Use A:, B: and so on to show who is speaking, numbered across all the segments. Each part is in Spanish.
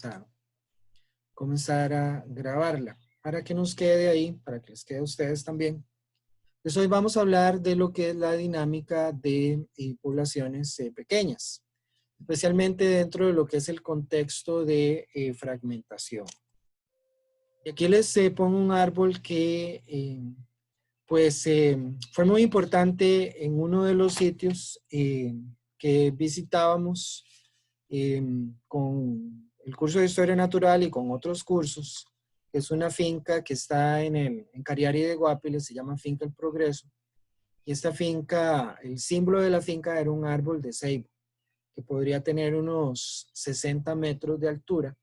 A: vamos a comenzar a grabarla para que nos quede ahí, para que les quede a ustedes también. Pues hoy vamos a hablar de lo que es la dinámica de poblaciones pequeñas, especialmente dentro de lo que es el contexto de fragmentación. Y aquí les pongo un árbol que fue muy importante en uno de los sitios que visitábamos con el curso de Historia Natural y con otros cursos, que es una finca que está en Cariari de Guapiles, se llama Finca El Progreso. Y esta finca, el símbolo de la finca era un árbol de ceibo, que podría tener unos 60 metros de altura.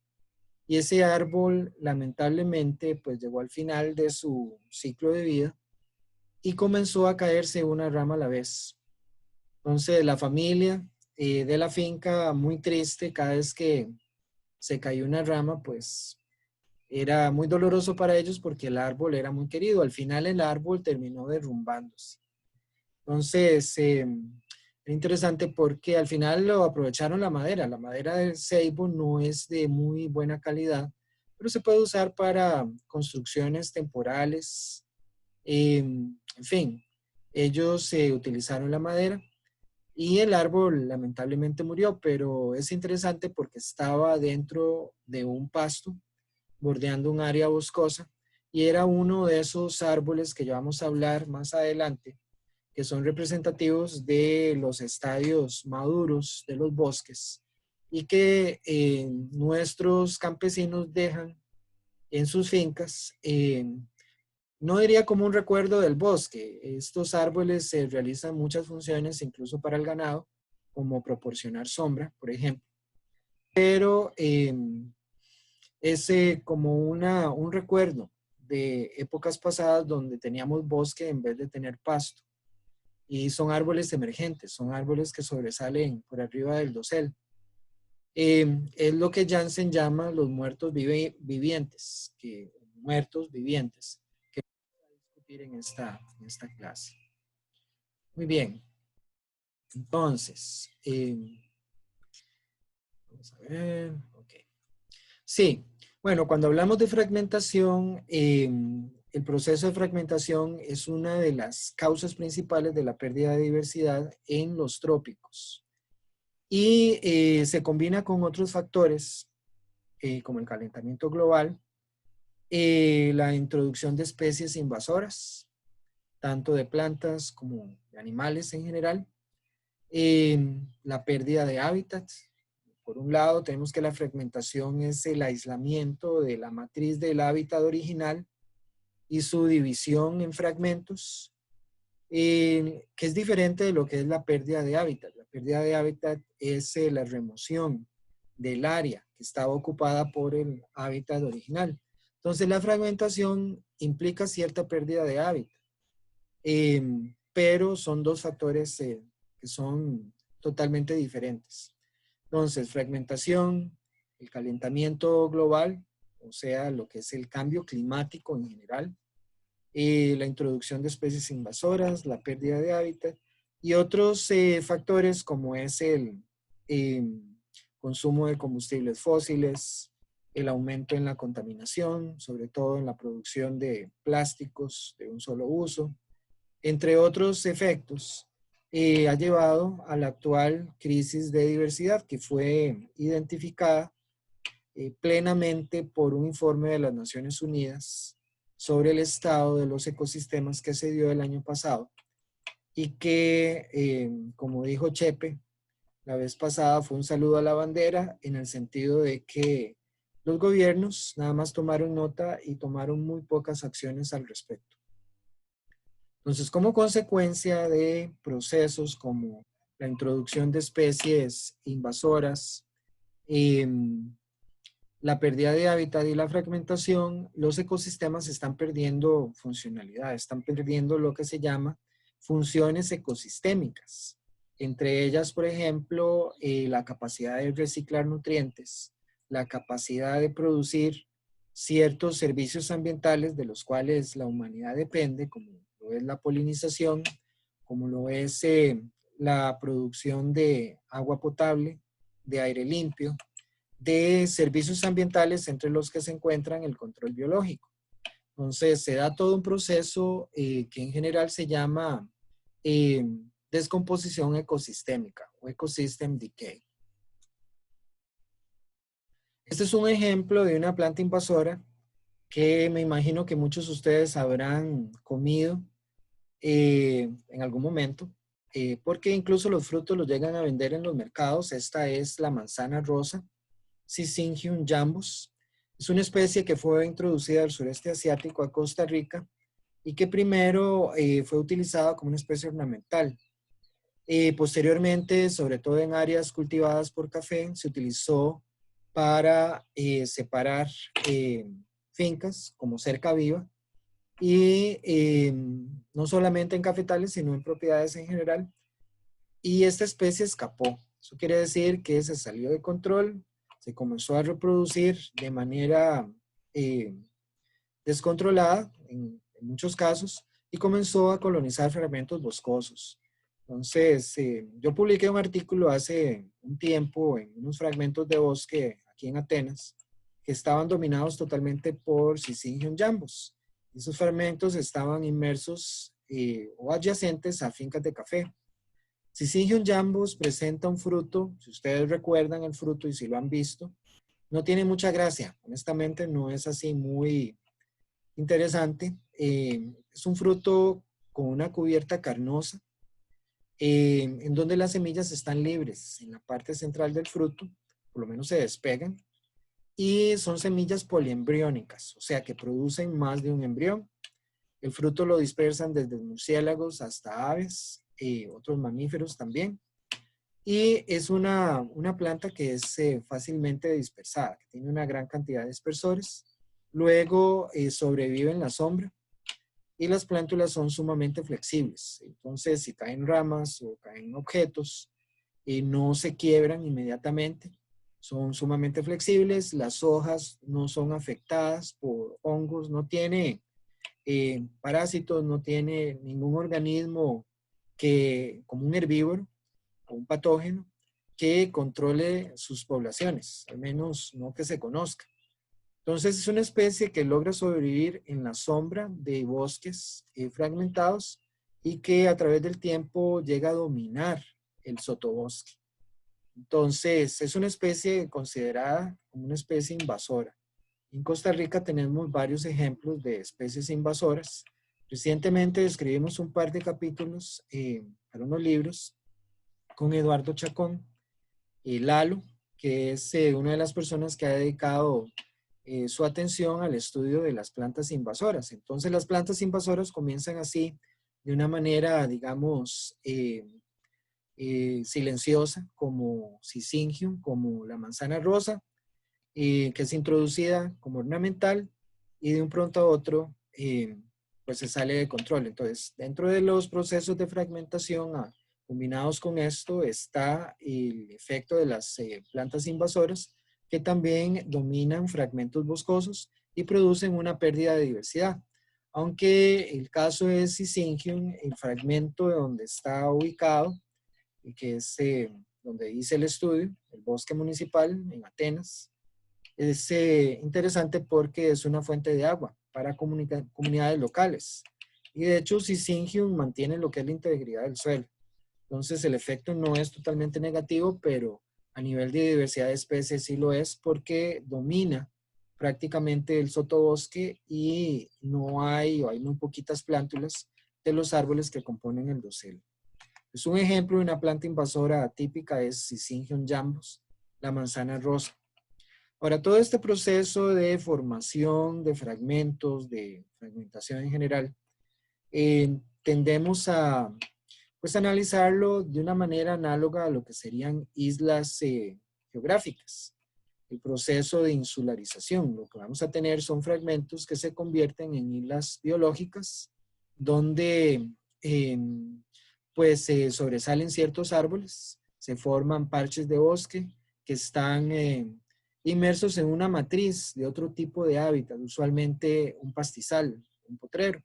A: Y ese árbol, lamentablemente, pues llegó al final de su ciclo de vida y comenzó a caerse una rama a la vez. Entonces, la familia de la finca, muy triste, cada vez que se cayó una rama, pues era muy doloroso para ellos porque el árbol era muy querido. Al final el árbol terminó derrumbándose. Entonces, es interesante porque al final lo aprovecharon la madera. La madera del ceibo no es de muy buena calidad, pero se puede usar para construcciones temporales. En fin, ellos utilizaron la madera y el árbol lamentablemente murió, pero es interesante porque estaba dentro de un pasto, bordeando un área boscosa, y era uno de esos árboles que ya vamos a hablar más adelante, que son representativos de los estadios maduros de los bosques y que nuestros campesinos dejan en sus fincas. No diría como un recuerdo del bosque. Estos árboles realizan muchas funciones, incluso para el ganado, como proporcionar sombra, por ejemplo. Pero es como un recuerdo de épocas pasadas donde teníamos bosque en vez de tener pasto. Y son árboles emergentes, son árboles que sobresalen por arriba del dosel. Es lo que Jansen llama los muertos vivientes, muertos vivientes, que vamos a discutir en esta clase. Muy bien, entonces, vamos a ver, ok. Sí, bueno, cuando hablamos de fragmentación, el proceso de fragmentación es una de las causas principales de la pérdida de diversidad en los trópicos. Y se combina con otros factores, como el calentamiento global, la introducción de especies invasoras, tanto de plantas como de animales en general, la pérdida de hábitats. Por un lado, tenemos que la fragmentación es el aislamiento de la matriz del hábitat original y su división en fragmentos, que es diferente de lo que es la pérdida de hábitat. La pérdida de hábitat es la remoción del área que estaba ocupada por el hábitat original. Entonces, la fragmentación implica cierta pérdida de hábitat, pero son dos factores que son totalmente diferentes. Entonces, fragmentación, el calentamiento global, o sea, lo que es el cambio climático en general, la introducción de especies invasoras, la pérdida de hábitat y otros factores como es el consumo de combustibles fósiles, el aumento en la contaminación, sobre todo en la producción de plásticos de un solo uso, entre otros efectos, ha llevado a la actual crisis de diversidad que fue identificada plenamente por un informe de las Naciones Unidas sobre el estado de los ecosistemas que se dio el año pasado y que, como dijo Chepe la vez pasada, fue un saludo a la bandera en el sentido de que los gobiernos nada más tomaron nota y tomaron muy pocas acciones al respecto. Entonces, como consecuencia de procesos como la introducción de especies invasoras, la pérdida de hábitat y la fragmentación, los ecosistemas están perdiendo funcionalidad, están perdiendo lo que se llama funciones ecosistémicas. Entre ellas, por ejemplo, la capacidad de reciclar nutrientes, la capacidad de producir ciertos servicios ambientales de los cuales la humanidad depende, como lo es la polinización, como lo es la producción de agua potable, de aire limpio, de servicios ambientales entre los que se encuentran el control biológico. Entonces, se da todo un proceso que en general se llama descomposición ecosistémica o ecosystem decay. Este es un ejemplo de una planta invasora que me imagino que muchos de ustedes habrán comido en algún momento, porque incluso los frutos los llegan a vender en los mercados. Esta es la manzana rosa, Syzygium jambus. Es una especie que fue introducida al sureste asiático a Costa Rica y que primero fue utilizada como una especie ornamental. Posteriormente, sobre todo en áreas cultivadas por café, se utilizó para separar fincas como cerca viva y no solamente en cafetales, sino en propiedades en general. Y esta especie escapó. Eso quiere decir que se salió de control, se comenzó a reproducir de manera descontrolada en muchos casos y comenzó a colonizar fragmentos boscosos. Entonces, yo publiqué un artículo hace un tiempo en unos fragmentos de bosque aquí en Atenas que estaban dominados totalmente por Syzygium jambus. Esos fragmentos estaban inmersos o adyacentes a fincas de café. Syzygium jambus presenta un fruto, si ustedes recuerdan el fruto y si lo han visto, no tiene mucha gracia. Honestamente, no es así muy interesante. Es un fruto con una cubierta carnosa, en donde las semillas están libres. En la parte central del fruto, por lo menos se despegan, y son semillas poliembriónicas, o sea que producen más de un embrión. El fruto lo dispersan desde murciélagos hasta aves, otros mamíferos también. Y es una planta que es fácilmente dispersada, que tiene una gran cantidad de dispersores. Luego sobrevive en la sombra y las plántulas son sumamente flexibles. Entonces, si caen ramas o caen objetos, no se quiebran inmediatamente. Son sumamente flexibles, las hojas no son afectadas por hongos, no tiene parásitos, no tiene ningún organismo que, como un herbívoro o un patógeno, que controle sus poblaciones, al menos no que se conozca. Entonces es una especie que logra sobrevivir en la sombra de bosques fragmentados y que a través del tiempo llega a dominar el sotobosque. Entonces es una especie considerada como una especie invasora. En Costa Rica tenemos varios ejemplos de especies invasoras. Recientemente escribimos un par de capítulos para unos libros con Eduardo Chacón y Lalo, que es una de las personas que ha dedicado su atención al estudio de las plantas invasoras. Entonces las plantas invasoras comienzan así, de una manera, digamos, silenciosa, como Syzygium, como la manzana rosa, que es introducida como ornamental y de un pronto a otro pues se sale de control. Entonces, dentro de los procesos de fragmentación combinados con esto está el efecto de las plantas invasoras que también dominan fragmentos boscosos y producen una pérdida de diversidad. Aunque el caso de Syzygium, el fragmento de donde está ubicado, y que es donde hice el estudio, el bosque municipal en Atenas, es interesante porque es una fuente de agua para comunidades locales. Y de hecho, Syzygium mantiene lo que es la integridad del suelo. Entonces, el efecto no es totalmente negativo, pero a nivel de diversidad de especies sí lo es porque domina prácticamente el sotobosque y no hay, o hay muy poquitas plántulas de los árboles que componen el dosel. Es un ejemplo de una planta invasora atípica, es Syzygium jambus, la manzana rosa. Ahora, todo este proceso de formación de fragmentos, de fragmentación en general, tendemos a pues, analizarlo de una manera análoga a lo que serían islas geográficas. El proceso de insularización, lo que vamos a tener son fragmentos que se convierten en islas biológicas, donde pues sobresalen ciertos árboles, se forman parches de bosque que están inmersos en una matriz de otro tipo de hábitat, usualmente un pastizal, un potrero.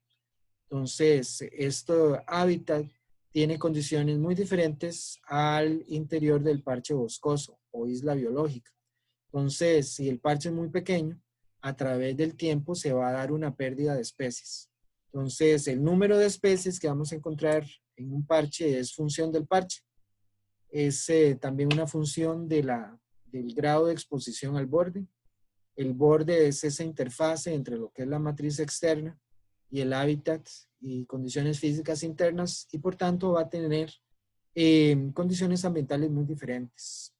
A: Entonces, este hábitat tiene condiciones muy diferentes al interior del parche boscoso o isla biológica. Entonces, si el parche es muy pequeño, a través del tiempo se va a dar una pérdida de especies. Entonces, el número de especies que vamos a encontrar en un parche es función del parche. Es también una función del grado de exposición al borde. El borde es esa interfase entre lo que es la matriz externa y el hábitat y condiciones físicas internas, y por tanto va a tener condiciones ambientales muy diferentes.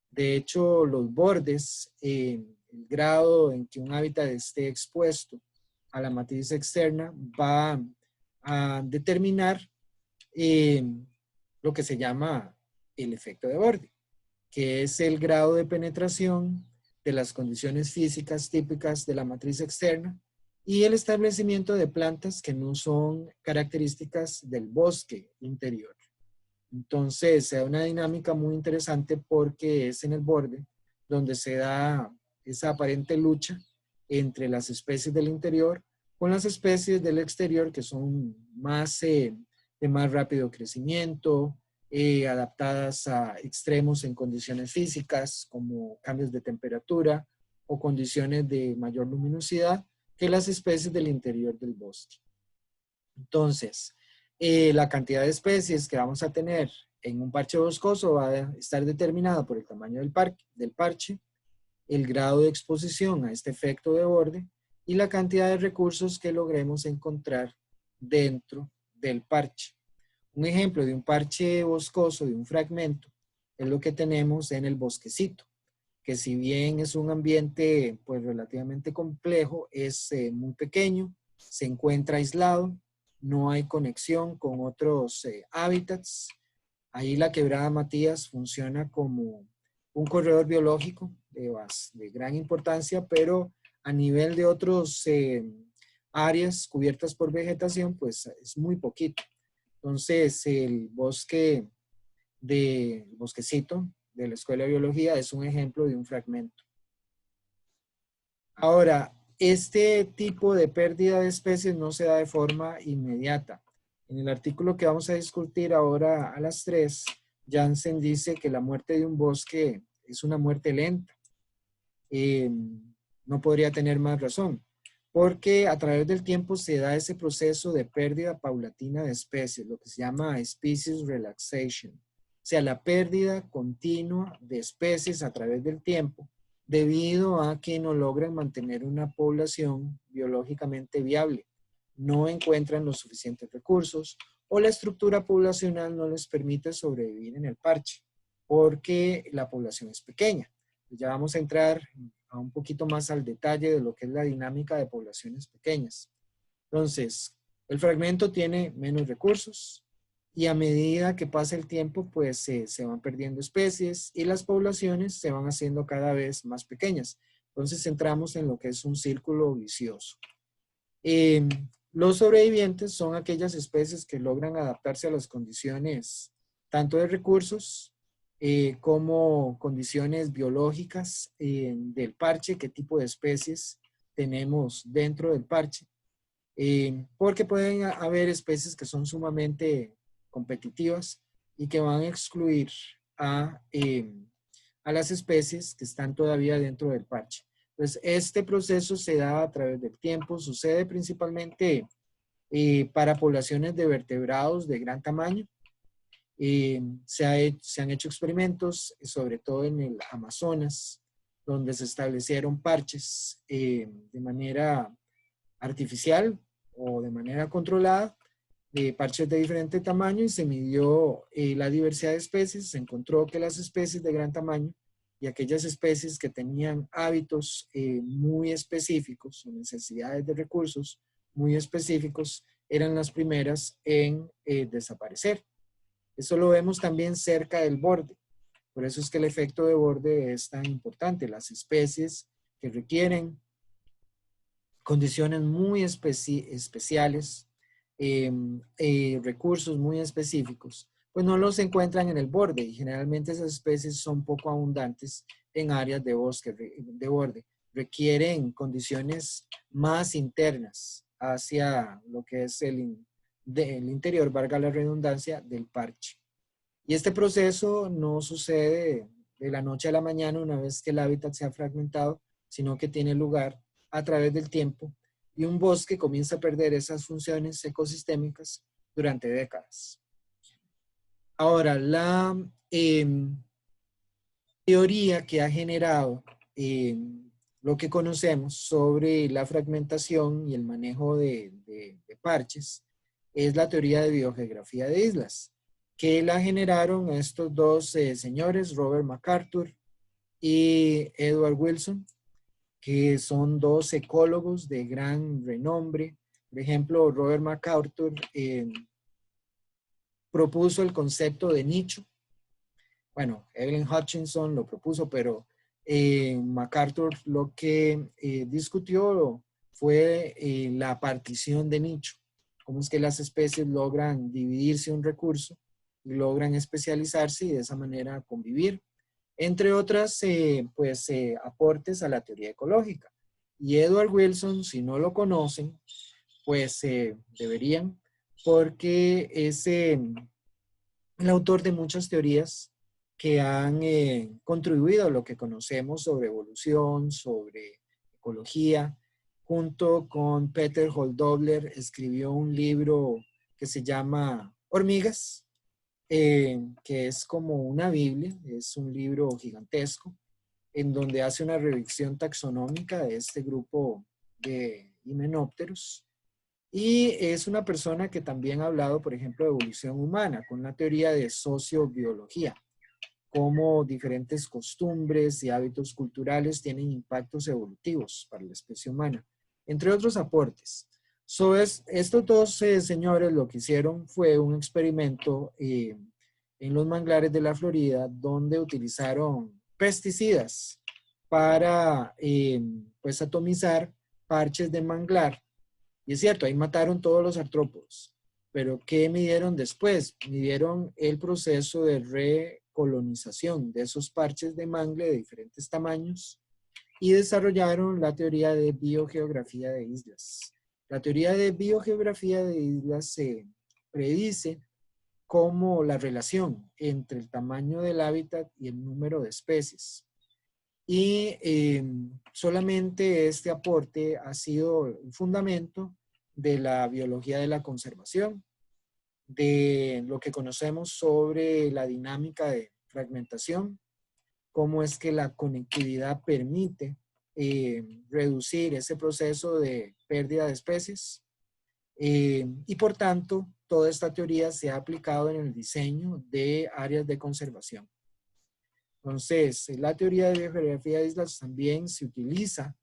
A: De hecho, los bordes, el grado en que un hábitat esté expuesto a la matriz externa va a determinar lo que se llama el efecto de borde, que es el grado de penetración de las condiciones físicas típicas de la matriz externa y el establecimiento de plantas que no son características del bosque interior. Entonces, se da una dinámica muy interesante porque es en el borde donde se da esa aparente lucha entre las especies del interior con las especies del exterior que son más, de más rápido crecimiento, adaptadas a extremos en condiciones físicas como cambios de temperatura o condiciones de mayor luminosidad que las especies del interior del bosque. Entonces, la cantidad de especies que vamos a tener en un parche boscoso va a estar determinada por el tamaño del parche, el grado de exposición a este efecto de borde y la cantidad de recursos que logremos encontrar dentro del parche. Un ejemplo de un parche boscoso, de un fragmento, es lo que tenemos en el bosquecito, que si bien es un ambiente pues relativamente complejo, es muy pequeño, se encuentra aislado, no hay conexión con otros hábitats. Ahí la quebrada Matías funciona como un corredor biológico de gran importancia, pero a nivel de otros áreas cubiertas por vegetación, pues es muy poquito. Entonces, el bosquecito de la Escuela de Biología es un ejemplo de un fragmento. Ahora, este tipo de pérdida de especies no se da de forma inmediata. En el artículo que vamos a discutir ahora a las 3, Jansen dice que la muerte de un bosque es una muerte lenta. No podría tener más razón, porque a través del tiempo se da ese proceso de pérdida paulatina de especies, lo que se llama species relaxation, o sea, la pérdida continua de especies a través del tiempo, debido a que no logran mantener una población biológicamente viable, no encuentran los suficientes recursos o la estructura poblacional no les permite sobrevivir en el parche, porque la población es pequeña. Ya vamos a entrar a un poquito más al detalle de lo que es la dinámica de poblaciones pequeñas. Entonces, el fragmento tiene menos recursos y a medida que pasa el tiempo, pues se van perdiendo especies y las poblaciones se van haciendo cada vez más pequeñas. Entonces entramos en lo que es un círculo vicioso. Los sobrevivientes son aquellas especies que logran adaptarse a las condiciones tanto de recursos como condiciones biológicas del parche, qué tipo de especies tenemos dentro del parche. Porque pueden haber especies que son sumamente competitivas y que van a excluir a las especies que están todavía dentro del parche. Entonces, este proceso se da a través del tiempo, sucede principalmente para poblaciones de vertebrados de gran tamaño. Se han hecho experimentos, sobre todo en el Amazonas, donde se establecieron parches de manera artificial o de manera controlada, parches de diferente tamaño, y se midió la diversidad de especies. Se encontró que las especies de gran tamaño y aquellas especies que tenían hábitos muy específicos o necesidades de recursos muy específicos eran las primeras en desaparecer. Eso lo vemos también cerca del borde. Por eso es que el efecto de borde es tan importante. Las especies que requieren condiciones muy especiales, recursos muy específicos, pues no los encuentran en el borde, y generalmente esas especies son poco abundantes en áreas de bosque de borde. Requieren condiciones más internas hacia lo que es el interior, valga la redundancia, del parche. Y este proceso no sucede de la noche a la mañana una vez que el hábitat se ha fragmentado, sino que tiene lugar a través del tiempo y un bosque comienza a perder esas funciones ecosistémicas durante décadas. Ahora, la teoría que ha generado lo que conocemos sobre la fragmentación y el manejo de parches es la teoría de biogeografía de islas, que la generaron estos dos señores, Robert MacArthur y Edward Wilson, que son dos ecólogos de gran renombre. Por ejemplo, Robert MacArthur propuso el concepto de nicho. Bueno, Evelyn Hutchinson lo propuso, pero MacArthur lo que discutió fue la partición de nicho. Cómo es que las especies logran dividirse un recurso y logran especializarse y de esa manera convivir. Entre otras, aportes a la teoría ecológica. Y Edward Wilson, si no lo conocen, pues deberían, porque es el autor de muchas teorías que han contribuido a lo que conocemos sobre evolución, sobre ecología. Junto con Peter Holdobler escribió un libro que se llama Hormigas, que es como una Biblia, es un libro gigantesco, en donde hace una revisión taxonómica de este grupo de himenópteros. Y es una persona que también ha hablado, por ejemplo, de evolución humana, con la teoría de sociobiología, cómo diferentes costumbres y hábitos culturales tienen impactos evolutivos para la especie humana, entre otros aportes. Estos dos señores lo que hicieron fue un experimento en los manglares de la Florida, donde utilizaron pesticidas para pues atomizar parches de manglar. Y es cierto, ahí mataron todos los artrópodos. Pero ¿qué midieron después? Midieron el proceso de recolonización de esos parches de mangle de diferentes tamaños y desarrollaron la teoría de biogeografía de islas. La teoría de biogeografía de islas se predice como la relación entre el tamaño del hábitat y el número de especies. Y solamente este aporte ha sido el fundamento de la biología de la conservación, de lo que conocemos sobre la dinámica de fragmentación, cómo es que la conectividad permite reducir ese proceso de pérdida de especies. Y por tanto, toda esta teoría se ha aplicado en el diseño de áreas de conservación. Entonces, la teoría de biogeografía de islas también se utiliza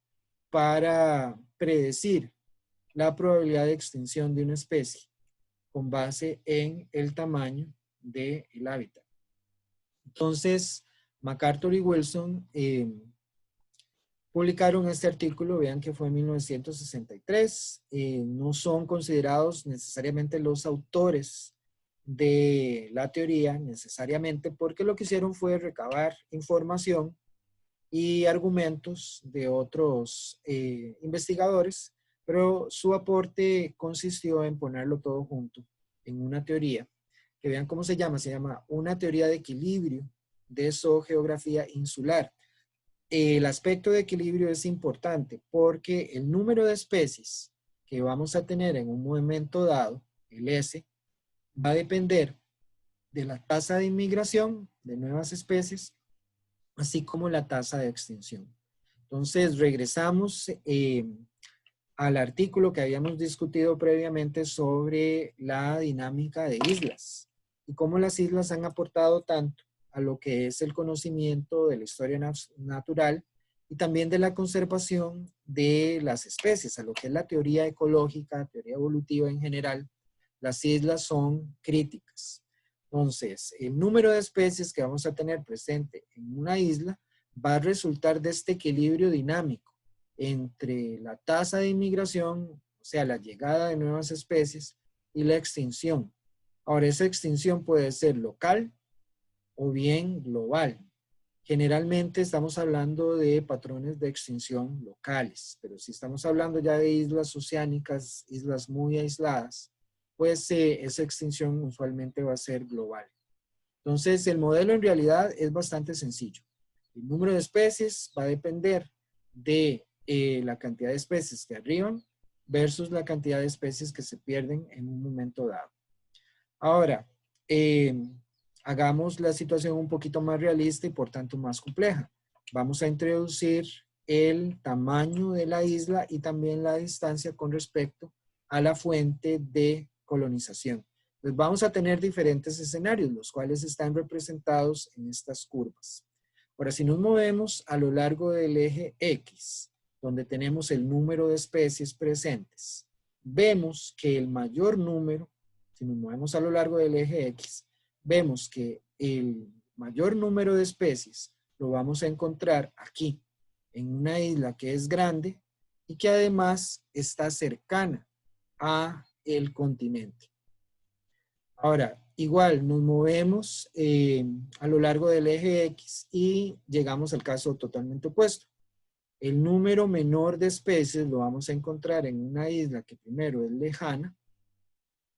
A: para predecir la probabilidad de extinción de una especie con base en el tamaño del hábitat. Entonces, MacArthur y Wilson publicaron este artículo, vean que fue en 1963. No son considerados necesariamente los autores de la teoría, necesariamente, porque lo que hicieron fue recabar información y argumentos de otros investigadores, pero su aporte consistió en ponerlo todo junto en una teoría, que vean cómo se llama una teoría de equilibrio de zoogeografía insular. El aspecto de equilibrio es importante porque el número de especies que vamos a tener en un momento dado, el S, va a depender de la tasa de inmigración de nuevas especies, así como la tasa de extinción. Entonces, regresamos al artículo que habíamos discutido previamente sobre la dinámica de islas y cómo las islas han aportado tanto a lo que es el conocimiento de la historia natural y también de la conservación de las especies, a lo que es la teoría ecológica, teoría evolutiva en general. Las islas son críticas. Entonces, el número de especies que vamos a tener presente en una isla va a resultar de este equilibrio dinámico entre la tasa de inmigración, o sea, la llegada de nuevas especies, y la extinción. Ahora, esa extinción puede ser local o bien global. Generalmente estamos hablando de patrones de extinción locales, pero si estamos hablando ya de islas oceánicas, islas muy aisladas, pues esa extinción usualmente va a ser global. Entonces, el modelo en realidad es bastante sencillo. El número de especies va a depender de la cantidad de especies que arriban versus la cantidad de especies que se pierden en un momento dado. Ahora, hagamos la situación un poquito más realista y por tanto más compleja. Vamos a introducir el tamaño de la isla y también la distancia con respecto a la fuente de colonización. Entonces vamos a tener diferentes escenarios, los cuales están representados en estas curvas. Ahora, si nos movemos a lo largo del eje X, donde tenemos el número de especies presentes, vemos que el mayor número, si nos movemos a lo largo del eje X, vemos que el mayor número de especies lo vamos a encontrar aquí, en una isla que es grande y que además está cercana a el continente. Ahora, igual nos movemos a lo largo del eje X y llegamos al caso totalmente opuesto. El número menor de especies lo vamos a encontrar en una isla que primero es lejana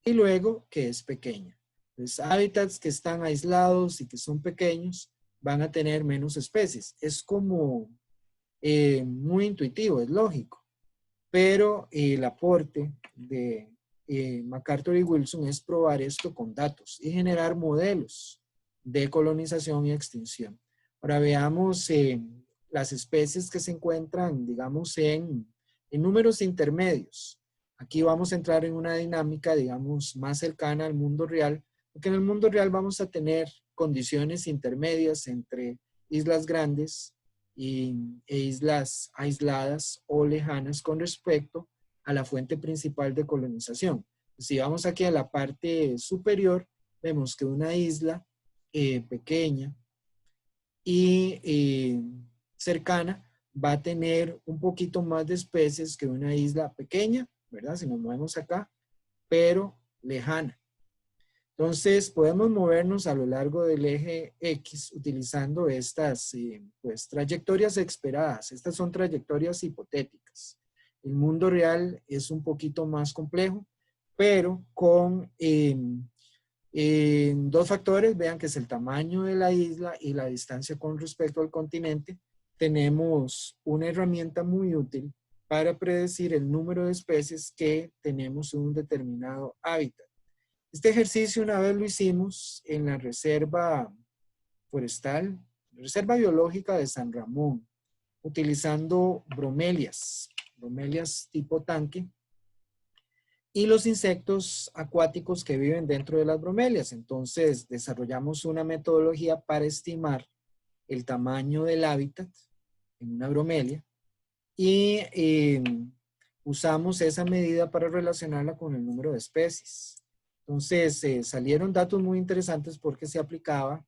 A: y luego que es pequeña. Entonces, hábitats que están aislados y que son pequeños van a tener menos especies. Es como muy intuitivo, es lógico, pero el aporte de MacArthur y Wilson es probar esto con datos y generar modelos de colonización y extinción. Ahora veamos las especies que se encuentran, digamos, en números intermedios. Aquí vamos a entrar en una dinámica, digamos, más cercana al mundo real, porque en el mundo real vamos a tener condiciones intermedias entre islas grandes e islas aisladas o lejanas con respecto a la fuente principal de colonización. Si vamos aquí a la parte superior, vemos que una isla pequeña y cercana va a tener un poquito más de especies que una isla pequeña, ¿verdad? Si nos movemos acá, pero lejana. Entonces, podemos movernos a lo largo del eje X utilizando estas pues, trayectorias esperadas. Estas son trayectorias hipotéticas. El mundo real es un poquito más complejo, pero con dos factores, vean que es el tamaño de la isla y la distancia con respecto al continente, tenemos una herramienta muy útil para predecir el número de especies que tenemos en un determinado hábitat. Este ejercicio una vez lo hicimos en la reserva forestal, reserva biológica de San Ramón, utilizando bromelias tipo tanque y los insectos acuáticos que viven dentro de las bromelias. Entonces desarrollamos una metodología para estimar el tamaño del hábitat en una bromelia y usamos esa medida para relacionarla con el número de especies. Entonces salieron datos muy interesantes porque se aplicaba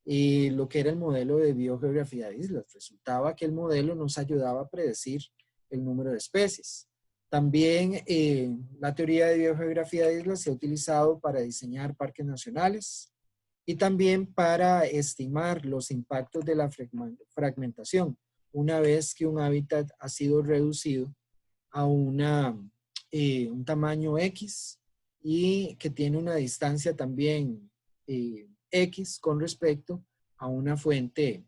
A: lo que era el modelo de biogeografía de islas. Resultaba que el modelo nos ayudaba a predecir el número de especies. También la teoría de biogeografía de islas se ha utilizado para diseñar parques nacionales y también para estimar los impactos de la fragmentación una vez que un hábitat ha sido reducido a un tamaño X y que tiene una distancia también X con respecto a una fuente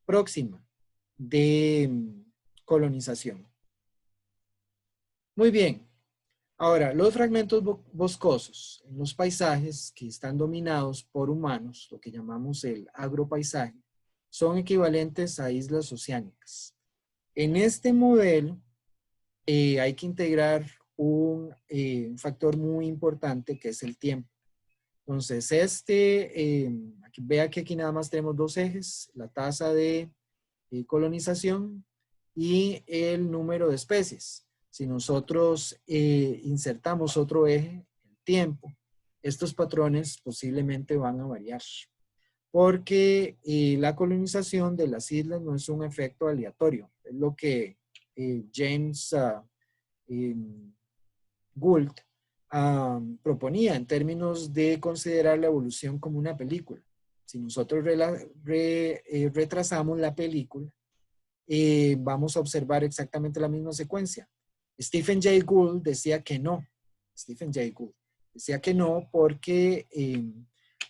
A: próxima de colonización. Muy bien. Ahora, los fragmentos boscosos en los paisajes que están dominados por humanos, lo que llamamos el agropaisaje, son equivalentes a islas oceánicas. En este modelo hay que integrar un factor muy importante que es el tiempo. Entonces, vea que aquí nada más tenemos dos ejes, la tasa de colonización y el número de especies. Si nosotros insertamos otro eje, el tiempo, estos patrones posiblemente van a variar. Porque la colonización de las islas no es un efecto aleatorio. Es lo que James Gould proponía en términos de considerar la evolución como una película. Si nosotros retrasamos la película, vamos a observar exactamente la misma secuencia. Stephen Jay Gould decía que no. Stephen Jay Gould decía que no porque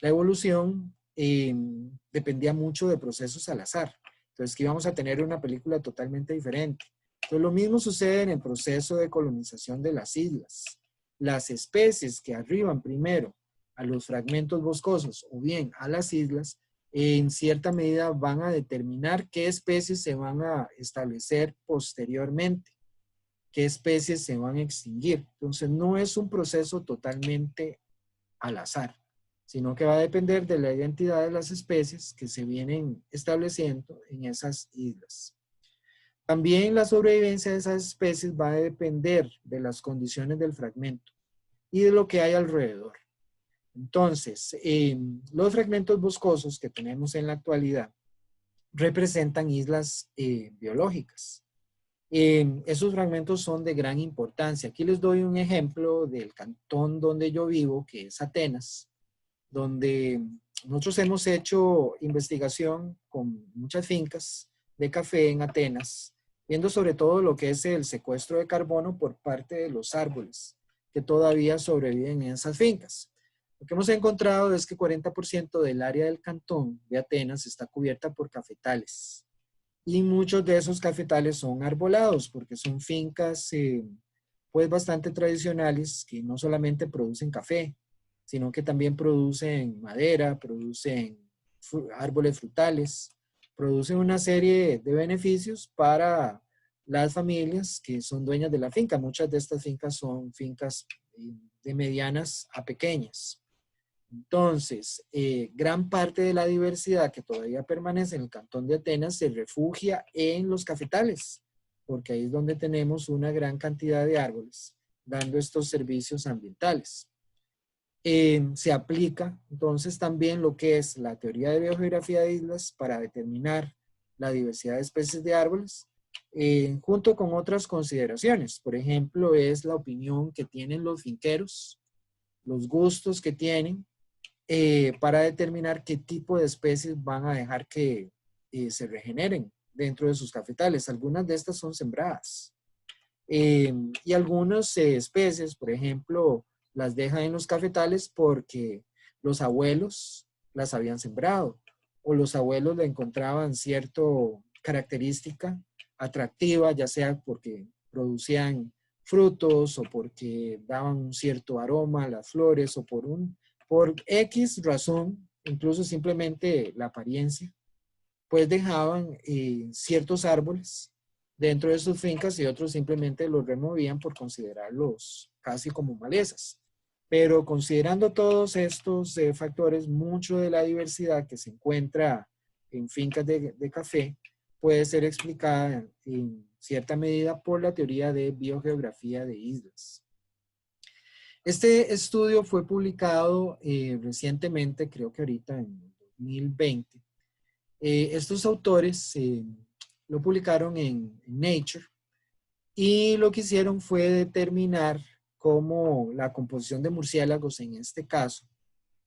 A: la evolución dependía mucho de procesos al azar. Entonces, que íbamos a tener una película totalmente diferente. Entonces, lo mismo sucede en el proceso de colonización de las islas. Las especies que arriban primero a los fragmentos boscosos o bien a las islas, en cierta medida van a determinar qué especies se van a establecer posteriormente, qué especies se van a extinguir. Entonces, no es un proceso totalmente al azar, sino que va a depender de la identidad de las especies que se vienen estableciendo en esas islas. También la sobrevivencia de esas especies va a depender de las condiciones del fragmento y de lo que hay alrededor. Entonces, los fragmentos boscosos que tenemos en la actualidad representan islas biológicas. Esos fragmentos son de gran importancia. Aquí les doy un ejemplo del cantón donde yo vivo, que es Atenas, donde nosotros hemos hecho investigación con muchas fincas de café en Atenas, viendo sobre todo lo que es el secuestro de carbono por parte de los árboles que todavía sobreviven en esas fincas. Lo que hemos encontrado es que 40% del área del cantón de Atenas está cubierta por cafetales. Y muchos de esos cafetales son arbolados porque son fincas pues bastante tradicionales que no solamente producen café, sino que también producen madera, producen árboles frutales, producen una serie de beneficios para las familias que son dueñas de la finca. Muchas de estas fincas son fincas de medianas a pequeñas. Entonces, gran parte de la diversidad que todavía permanece en el cantón de Atenas se refugia en los cafetales, porque ahí es donde tenemos una gran cantidad de árboles dando estos servicios ambientales. Se aplica entonces también lo que es la teoría de biogeografía de islas para determinar la diversidad de especies de árboles, junto con otras consideraciones. Por ejemplo, es la opinión que tienen los finqueros, los gustos que tienen, para determinar qué tipo de especies van a dejar que se regeneren dentro de sus cafetales. Algunas de estas son sembradas. Y algunas especies, por ejemplo, las dejan en los cafetales porque los abuelos las habían sembrado o los abuelos le encontraban cierta característica atractiva, ya sea porque producían frutos o porque daban un cierto aroma a las flores o por X razón, incluso simplemente la apariencia, pues dejaban ciertos árboles dentro de sus fincas y otros simplemente los removían por considerarlos casi como malezas. Pero considerando todos estos factores, mucho de la diversidad que se encuentra en fincas de café puede ser explicada en cierta medida por la teoría de biogeografía de islas. Este estudio fue publicado recientemente, creo que ahorita en 2020. Estos autores lo publicaron en Nature y lo que hicieron fue determinar cómo la composición de murciélagos en este caso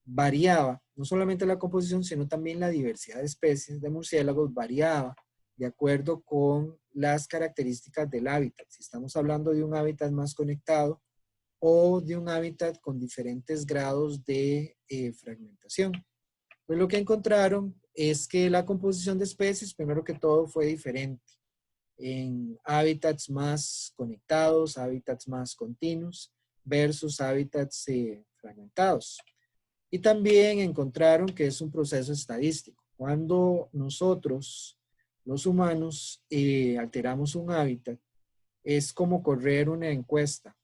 A: variaba, no solamente la composición, sino también la diversidad de especies de murciélagos variaba de acuerdo con las características del hábitat. Si estamos hablando de un hábitat más conectado o de un hábitat con diferentes grados de fragmentación. Pues lo que encontraron es que la composición de especies, primero que todo, fue diferente en hábitats más conectados, hábitats más continuos versus hábitats fragmentados. Y también encontraron que es un proceso estadístico. Cuando nosotros, los humanos, alteramos un hábitat, es como correr una encuesta.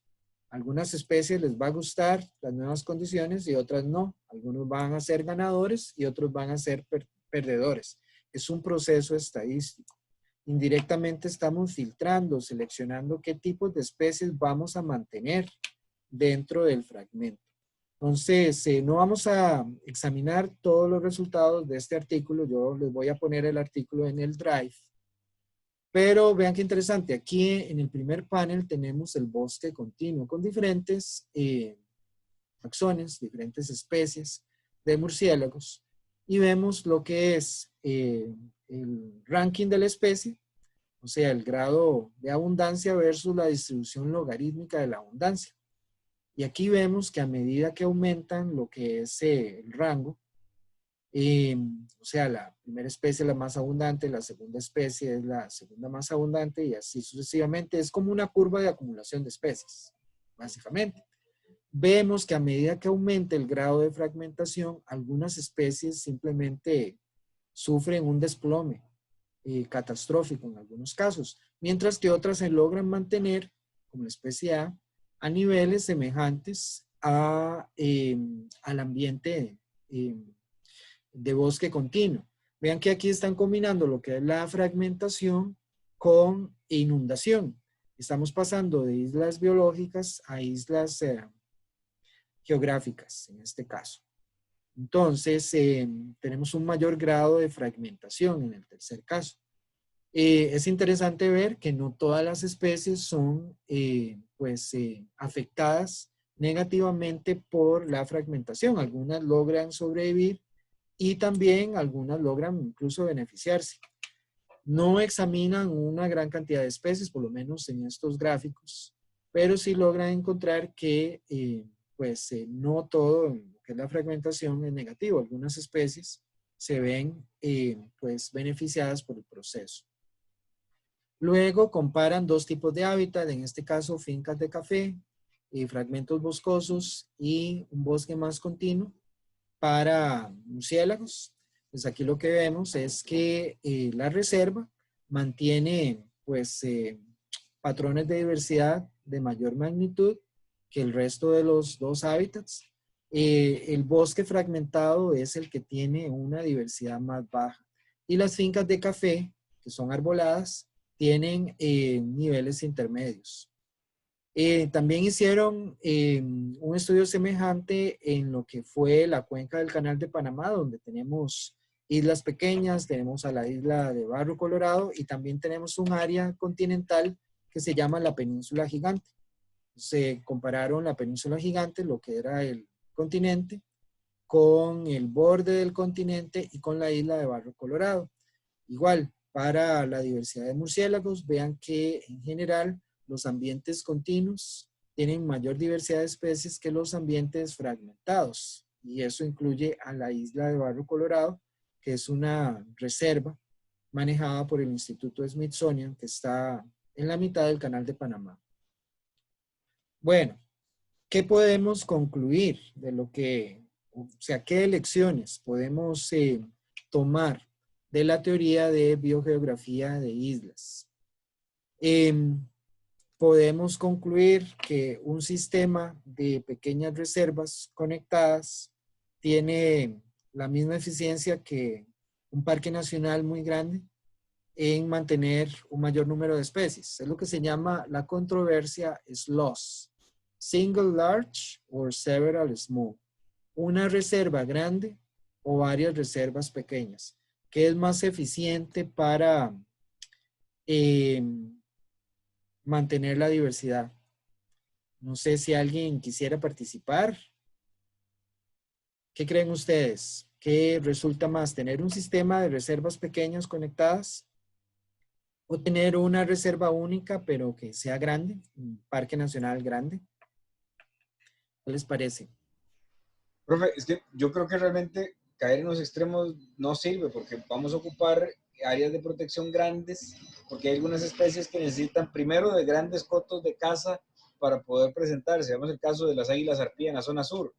A: Algunas especies les va a gustar las nuevas condiciones y otras no. Algunos van a ser ganadores y otros van a ser perdedores. Es un proceso estadístico. Indirectamente estamos filtrando, seleccionando qué tipos de especies vamos a mantener dentro del fragmento. Entonces, no vamos a examinar todos los resultados de este artículo. Yo les voy a poner el artículo en el Drive. Pero vean qué interesante, aquí en el primer panel tenemos el bosque continuo con diferentes taxones, diferentes especies de murciélagos y vemos lo que es el ranking de la especie, o sea, el grado de abundancia versus la distribución logarítmica de la abundancia. Y aquí vemos que a medida que aumentan lo que es el rango, O sea, la primera especie es la más abundante, la segunda especie es la segunda más abundante y así sucesivamente. Es como una curva de acumulación de especies, básicamente. Vemos que a medida que aumenta el grado de fragmentación, algunas especies simplemente sufren un desplome catastrófico en algunos casos, mientras que otras se logran mantener, como la especie a niveles semejantes al ambiente de bosque continuo. Vean que aquí están combinando lo que es la fragmentación con inundación. Estamos pasando de islas biológicas a islas geográficas, en este caso. Entonces, tenemos un mayor grado de fragmentación en el tercer caso. Es interesante ver que no todas las especies son afectadas negativamente por la fragmentación. Algunas logran sobrevivir y también algunas logran incluso beneficiarse. No examinan una gran cantidad de especies, por lo menos en estos gráficos, pero sí logran encontrar que no todo lo que es la fragmentación es negativo. Algunas especies se ven beneficiadas por el proceso. Luego comparan dos tipos de hábitat, en este caso fincas de café, fragmentos boscosos y un bosque más continuo para murciélagos. Pues aquí lo que vemos es que la reserva mantiene patrones de diversidad de mayor magnitud que el resto de los dos hábitats. El bosque fragmentado es el que tiene una diversidad más baja. Y las fincas de café, que son arboladas, tienen niveles intermedios. También hicieron un estudio semejante en lo que fue la cuenca del Canal de Panamá, donde tenemos islas pequeñas, tenemos a la isla de Barro Colorado y también tenemos un área continental que se llama la Península Gigante. Se compararon la Península Gigante, lo que era el continente, con el borde del continente y con la isla de Barro Colorado. Igual, para la diversidad de murciélagos, vean que en general los ambientes continuos tienen mayor diversidad de especies que los ambientes fragmentados. Y eso incluye a la isla de Barro Colorado, que es una reserva manejada por el Instituto Smithsonian, que está en la mitad del Canal de Panamá. Bueno, ¿qué podemos concluir de lo que, o sea, qué lecciones podemos tomar de la teoría de biogeografía de islas? Podemos concluir que un sistema de pequeñas reservas conectadas tiene la misma eficiencia que un parque nacional muy grande en mantener un mayor número de especies. Es lo que se llama la controversia SLOS, Single Large or Several Small. Una reserva grande o varias reservas pequeñas. ¿Qué es más eficiente para mantener la diversidad? No sé si alguien quisiera participar. ¿Qué creen ustedes? ¿Qué resulta más? ¿Tener un sistema de reservas pequeñas conectadas? ¿O tener una reserva única pero que sea grande? Un parque nacional grande. ¿Qué les parece?
B: Profe, es que yo creo que realmente caer en los extremos no sirve porque vamos a ocupar áreas de protección grandes, porque hay algunas especies que necesitan primero de grandes cotos de caza para poder presentarse. Vemos el caso de las águilas arpía en la zona sur.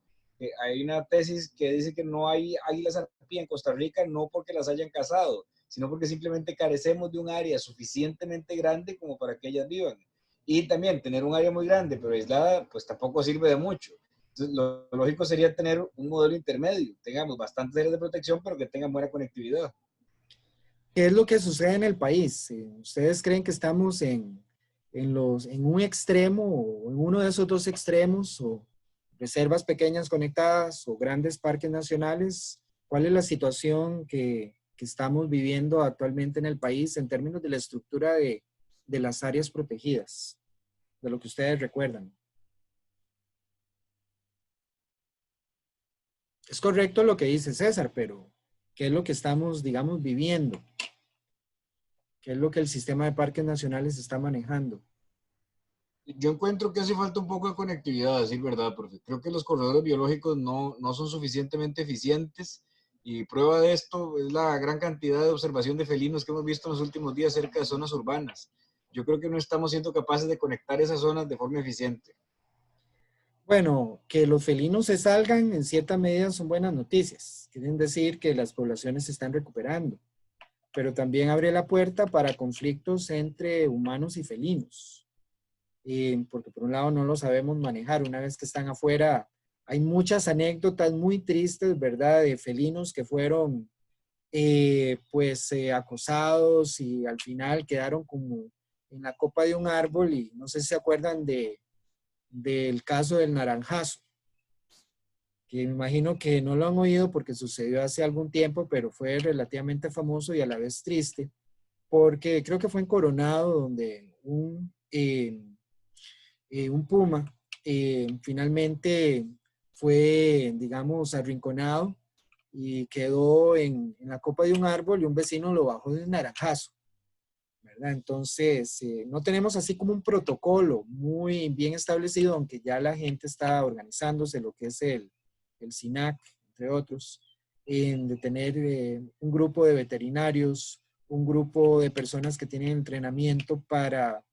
B: Hay una tesis que dice que no hay águilas arpía en Costa Rica, no porque las hayan cazado, sino porque simplemente carecemos de un área suficientemente grande como para que ellas vivan. Y también tener un área muy grande pero aislada, pues tampoco sirve de mucho. Entonces, lo lógico sería tener un modelo intermedio, tengamos bastantes áreas de protección, pero que tengan buena conectividad.
A: ¿Qué es lo que sucede en el país? ¿Ustedes creen que estamos en un extremo o en uno de esos dos extremos, o reservas pequeñas conectadas o grandes parques nacionales? ¿Cuál es la situación que estamos viviendo actualmente en el país en términos de la estructura de las áreas protegidas? De lo que ustedes recuerdan. Es correcto lo que dice César, pero ¿qué es lo que estamos, digamos, viviendo? ¿Qué es lo que el sistema de parques nacionales está manejando?
B: Yo encuentro que hace falta un poco de conectividad, a decir verdad, profe. Creo que los corredores biológicos no son suficientemente eficientes Y prueba de esto es la gran cantidad de observación de felinos que hemos visto en los últimos días cerca de zonas urbanas. Yo creo que no estamos siendo capaces de conectar esas zonas de forma eficiente.
A: Bueno, que los felinos se salgan en cierta medida son buenas noticias. Quieren decir que las poblaciones se están recuperando, pero también abre la puerta para conflictos entre humanos y felinos. Porque por un lado no lo sabemos manejar. Una vez que están afuera, hay muchas anécdotas muy tristes, ¿verdad? De felinos que fueron acosados y al final quedaron como en la copa de un árbol y no sé si se acuerdan del caso del naranjazo, que me imagino que no lo han oído porque sucedió hace algún tiempo, pero fue relativamente famoso y a la vez triste, porque creo que fue en Coronado donde un puma finalmente fue, digamos, arrinconado y quedó en la copa de un árbol y un vecino lo bajó de un naranjazo, ¿verdad? Entonces, no tenemos así como un protocolo muy bien establecido, aunque ya la gente está organizándose, lo que es el SINAC, entre otros, de tener un grupo de veterinarios, un grupo de personas que tienen entrenamiento para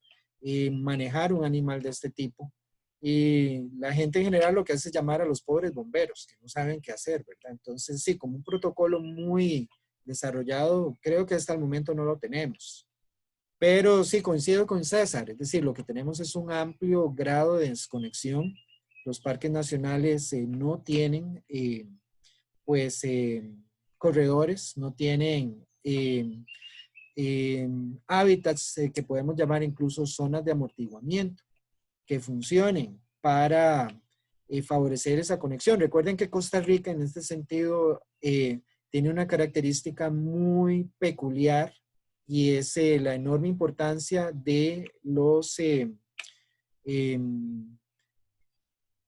A: manejar un animal de este tipo. Y la gente en general lo que hace es llamar a los pobres bomberos, que no saben qué hacer, ¿verdad? Entonces, sí, como un protocolo muy desarrollado, creo que hasta el momento no lo tenemos. Pero sí, coincido con César, es decir, lo que tenemos es un amplio grado de desconexión. Los parques nacionales no tienen, pues, corredores, no tienen hábitats que podemos llamar incluso zonas de amortiguamiento que funcionen para favorecer esa conexión. Recuerden que Costa Rica en este sentido tiene una característica muy peculiar y es la enorme importancia eh,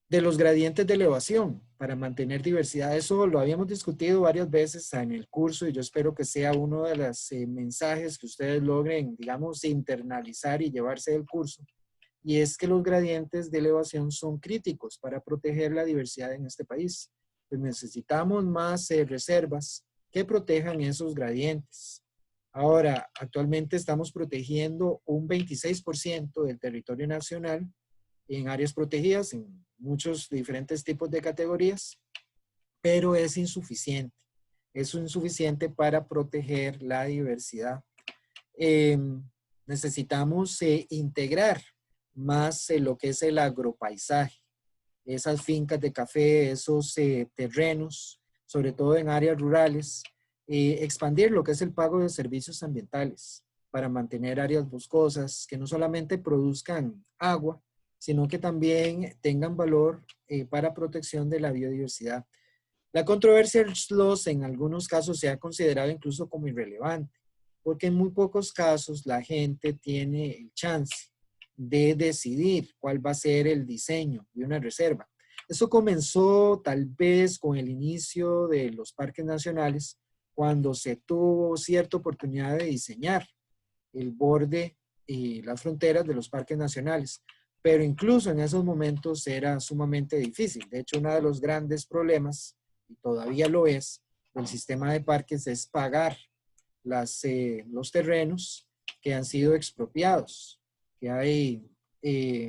A: de los gradientes de elevación para mantener diversidad. Eso lo habíamos discutido varias veces en el curso y yo espero que sea uno de los mensajes que ustedes logren, digamos, internalizar y llevarse del curso. Y es que los gradientes de elevación son críticos para proteger la diversidad en este país. Pues necesitamos más reservas que protejan esos gradientes. Ahora, actualmente estamos protegiendo un 26% del territorio nacional en áreas protegidas, en muchos diferentes tipos de categorías, pero es insuficiente. Es insuficiente para proteger la diversidad. Eh, necesitamos integrar más lo que es el agropaisaje, esas fincas de café, esos terrenos, sobre todo en áreas rurales, expandir lo que es el pago de servicios ambientales para mantener áreas boscosas que no solamente produzcan agua, sino que también tengan valor para protección de la biodiversidad. La controversia del SLOS en algunos casos se ha considerado incluso como irrelevante, porque en muy pocos casos la gente tiene el chance de decidir cuál va a ser el diseño de una reserva. Eso comenzó tal vez con el inicio de los parques nacionales, cuando se tuvo cierta oportunidad de diseñar el borde y las fronteras de los parques nacionales. Pero incluso en esos momentos era sumamente difícil. De hecho, uno de los grandes problemas, y todavía lo es, del sistema de parques es pagar los terrenos que han sido expropiados, que hay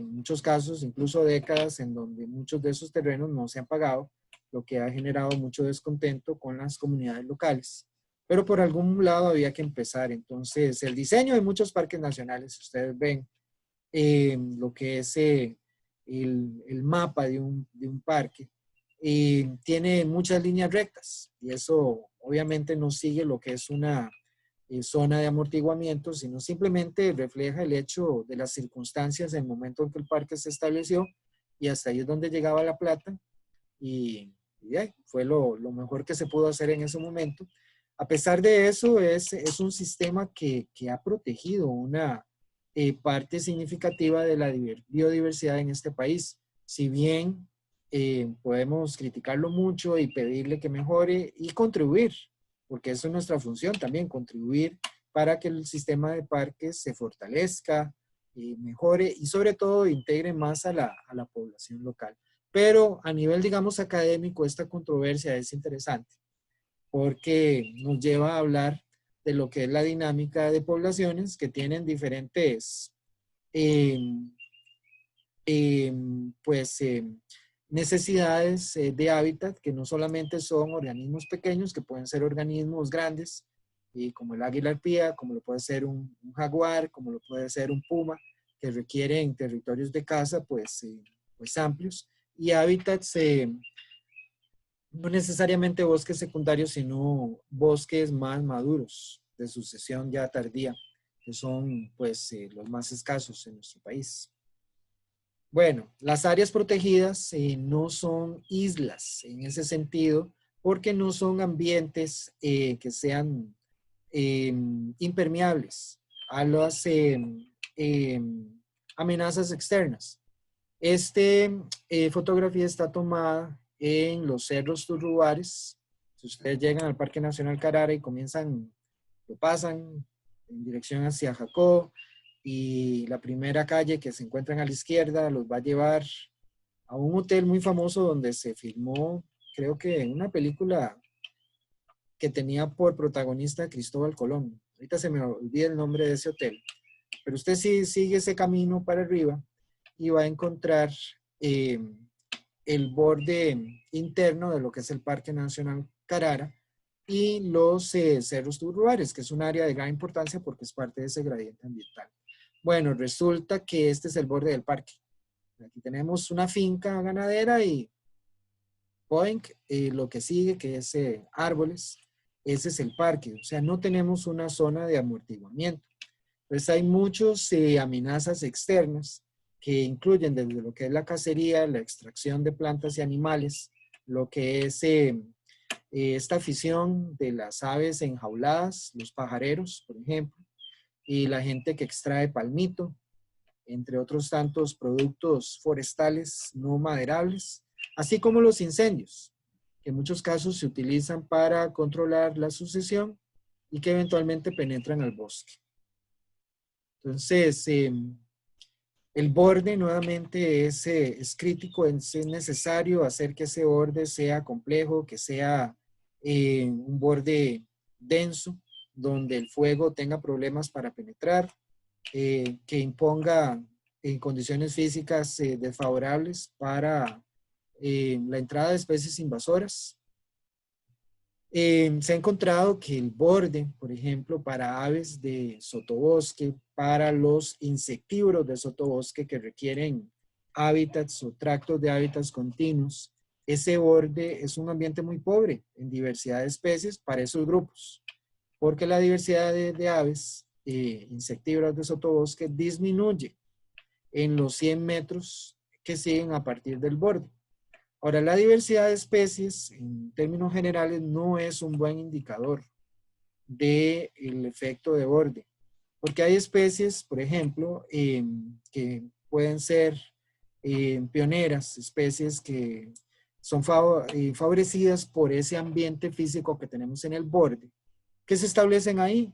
A: muchos casos, incluso décadas, en donde muchos de esos terrenos no se han pagado, lo que ha generado mucho descontento con las comunidades locales. Pero por algún lado había que empezar. Entonces, el diseño de muchos parques nacionales, ustedes ven lo que es el mapa de un parque, tiene muchas líneas rectas y eso obviamente no sigue lo que es una zona de amortiguamiento, sino simplemente refleja el hecho de las circunstancias en el momento en que el parque se estableció y hasta ahí es donde llegaba la plata y fue lo mejor que se pudo hacer en ese momento. A pesar de eso, es un sistema que ha protegido una parte significativa de la biodiversidad en este país. Si bien podemos criticarlo mucho y pedirle que mejore y contribuir, porque eso es nuestra función también, contribuir para que el sistema de parques se fortalezca, mejore y sobre todo integre más a la población local. Pero a nivel, digamos, académico, esta controversia es interesante. porque nos lleva a hablar de lo que es la dinámica de poblaciones que tienen diferentes eh, pues, necesidades de hábitat, que no solamente son organismos pequeños, que pueden ser organismos grandes, como el águila arpía, como lo puede ser un jaguar, como lo puede ser un puma, que requieren territorios de caza pues amplios, y hábitats no necesariamente bosques secundarios, sino bosques más maduros, de sucesión ya tardía, que son pues los más escasos en nuestro país. Bueno, las áreas protegidas no son islas en ese sentido, porque no son ambientes que sean impermeables a las amenazas externas. Esta fotografía está tomada en los Cerros Turrubares. Si ustedes llegan al Parque Nacional Carara y lo pasan en dirección hacia Jacó, y la primera calle que se encuentran a la izquierda los va a llevar a un hotel muy famoso donde se filmó, creo que una película que tenía por protagonista a Cristóbal Colón. Ahorita se me olvida el nombre de ese hotel. Pero usted sí sigue ese camino para arriba y va a encontrar el borde interno de lo que es el Parque Nacional Carara y los Cerros Turrubares, que es un área de gran importancia porque es parte de ese gradiente ambiental. Bueno, resulta que este es el borde del parque. Aquí tenemos una finca ganadera y point, lo que sigue, que es árboles, ese es el parque. O sea, no tenemos una zona de amortiguamiento. Entonces hay muchas amenazas externas que incluyen desde lo que es la cacería, la extracción de plantas y animales, lo que es esta afición de las aves enjauladas, los pajareros, por ejemplo, y la gente que extrae palmito, entre otros tantos productos forestales no maderables, así como los incendios, que en muchos casos se utilizan para controlar la sucesión y que eventualmente penetran al bosque. Entonces, el borde nuevamente es crítico, es necesario hacer que ese borde sea complejo, que sea un borde denso, donde el fuego tenga problemas para penetrar, que imponga condiciones físicas desfavorables para la entrada de especies invasoras. Se ha encontrado que el borde, por ejemplo, para aves de sotobosque, para los insectívoros de sotobosque que requieren hábitats o tractos de hábitats continuos, ese borde es un ambiente muy pobre en diversidad de especies para esos grupos, porque la diversidad de aves insectívoras de sotobosque disminuye en los 100 metros que siguen a partir del borde. Ahora, la diversidad de especies, en términos generales, no es un buen indicador del efecto de borde, porque hay especies, por ejemplo, que pueden ser pioneras, especies que son favorecidas por ese ambiente físico que tenemos en el borde, que se establecen ahí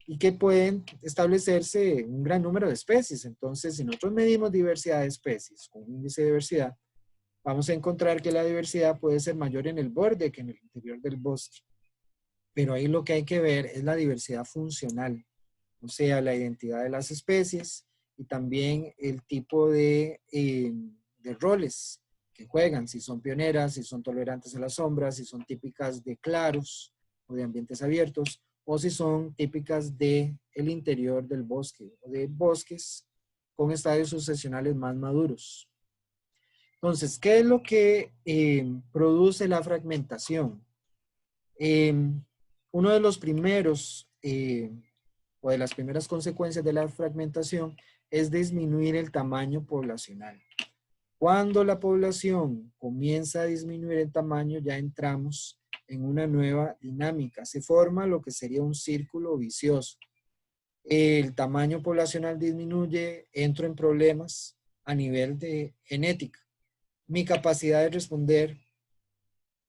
A: y que pueden establecerse un gran número de especies. Entonces, si nosotros medimos diversidad de especies con un índice de diversidad, vamos a encontrar que la diversidad puede ser mayor en el borde que en el interior del bosque. Pero ahí lo que hay que ver es la diversidad funcional, o sea, la identidad de las especies y también el tipo de roles que juegan, si son pioneras, si son tolerantes a las sombras, si son típicas de claros o de ambientes abiertos, o si son típicas del interior del bosque o de bosques con estadios sucesionales más maduros. Entonces, ¿qué es lo que produce la fragmentación? Uno de los primeros o de las primeras consecuencias de la fragmentación es disminuir el tamaño poblacional. Cuando la población comienza a disminuir el tamaño, ya entramos en una nueva dinámica. Se forma lo que sería un círculo vicioso. El tamaño poblacional disminuye, entro en problemas a nivel de genética. Mi capacidad de responder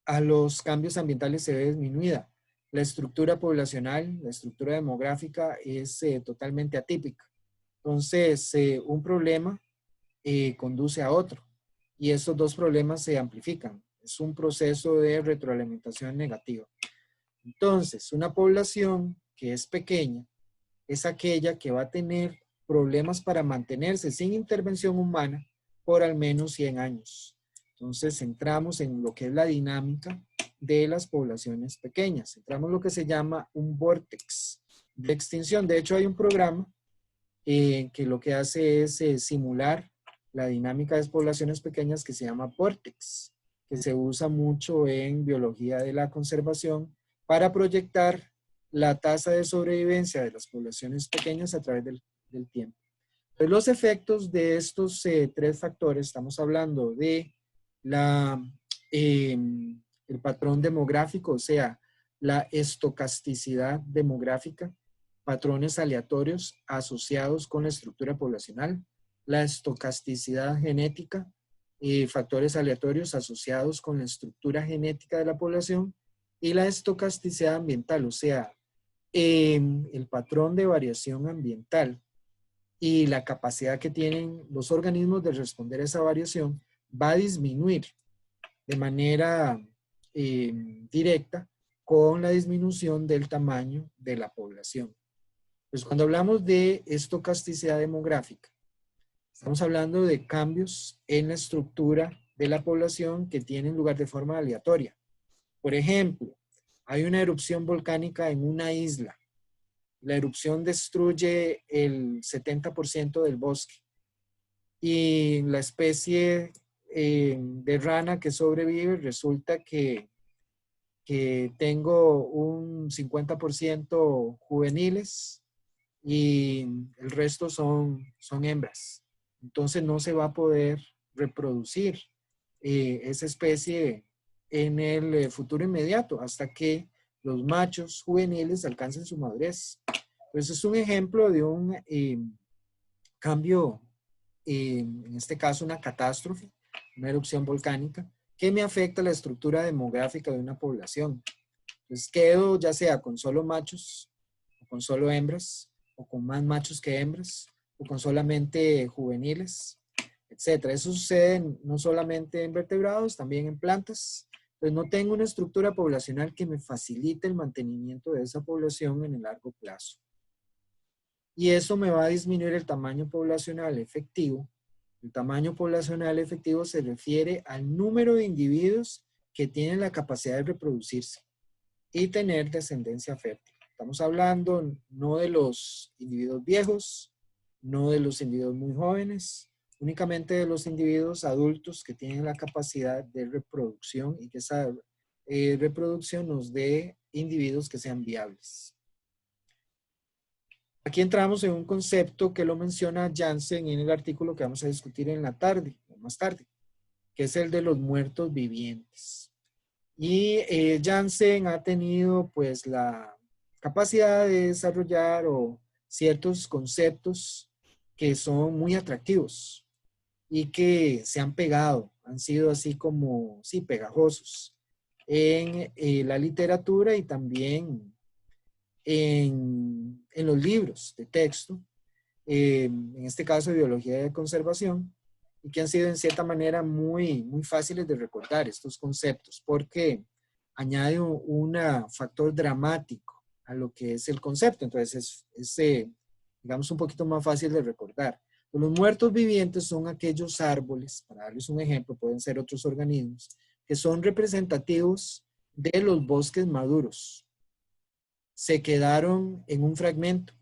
A: a los cambios ambientales se ve disminuida. La estructura poblacional, la estructura demográfica es totalmente atípica. Entonces, un problema conduce a otro y esos dos problemas se amplifican. Es un proceso de retroalimentación negativa. Entonces, una población que es pequeña es aquella que va a tener problemas para mantenerse sin intervención humana por al menos 100 años. Entonces, entramos en lo que es la dinámica de las poblaciones pequeñas. Entramos en lo que se llama un vórtex de extinción. De hecho, hay un programa que lo que hace es simular la dinámica de las poblaciones pequeñas que se llama Vortex, que se usa mucho en biología de la conservación para proyectar la tasa de sobrevivencia de las poblaciones pequeñas a través del tiempo. Entonces, los efectos de estos tres factores, estamos hablando de el patrón demográfico, o sea, la estocasticidad demográfica, patrones aleatorios asociados con la estructura poblacional, la estocasticidad genética, factores aleatorios asociados con la estructura genética de la población, y la estocasticidad ambiental, o sea, el patrón de variación ambiental y la capacidad que tienen los organismos de responder a esa variación va a disminuir de manera directa con la disminución del tamaño de la población. Pues cuando hablamos de estocasticidad demográfica, estamos hablando de cambios en la estructura de la población que tienen lugar de forma aleatoria. Por ejemplo, hay una erupción volcánica en una isla. La erupción destruye el 70% del bosque. Y la especie de rana que sobrevive resulta que tengo un 50% juveniles y el resto son hembras. Entonces no se va a poder reproducir esa especie en el futuro inmediato hasta que los machos juveniles alcancen su madurez. Pues es un ejemplo de un cambio, en este caso una catástrofe, una erupción volcánica, que me afecta la estructura demográfica de una población. Entonces quedo ya sea con solo machos, o con solo hembras, o con más machos que hembras, o con solamente juveniles, etcétera. Eso sucede no solamente en vertebrados, también en plantas. Entonces no tengo una estructura poblacional que me facilite el mantenimiento de esa población en el largo plazo. Y eso me va a disminuir el tamaño poblacional efectivo. El tamaño poblacional efectivo se refiere al número de individuos que tienen la capacidad de reproducirse y tener descendencia fértil. Estamos hablando no de los individuos viejos, no de los individuos muy jóvenes, únicamente de los individuos adultos que tienen la capacidad de reproducción y que esa reproducción nos dé individuos que sean viables. Aquí entramos en un concepto que lo menciona Jansen en el artículo que vamos a discutir en la tarde, o más tarde, que es el de los muertos vivientes. Y Jansen ha tenido pues la capacidad de desarrollar ciertos conceptos que son muy atractivos y que se han pegado, han sido así como, sí, pegajosos en la literatura y también en los libros de texto, en este caso de biología de conservación, y que han sido en cierta manera muy fáciles de recordar estos conceptos, porque añade un factor dramático a lo que es el concepto, entonces es digamos un poquito más fácil de recordar. Los muertos vivientes son aquellos árboles, para darles un ejemplo, pueden ser otros organismos, que son representativos de los bosques maduros. Se quedaron en un fragmento.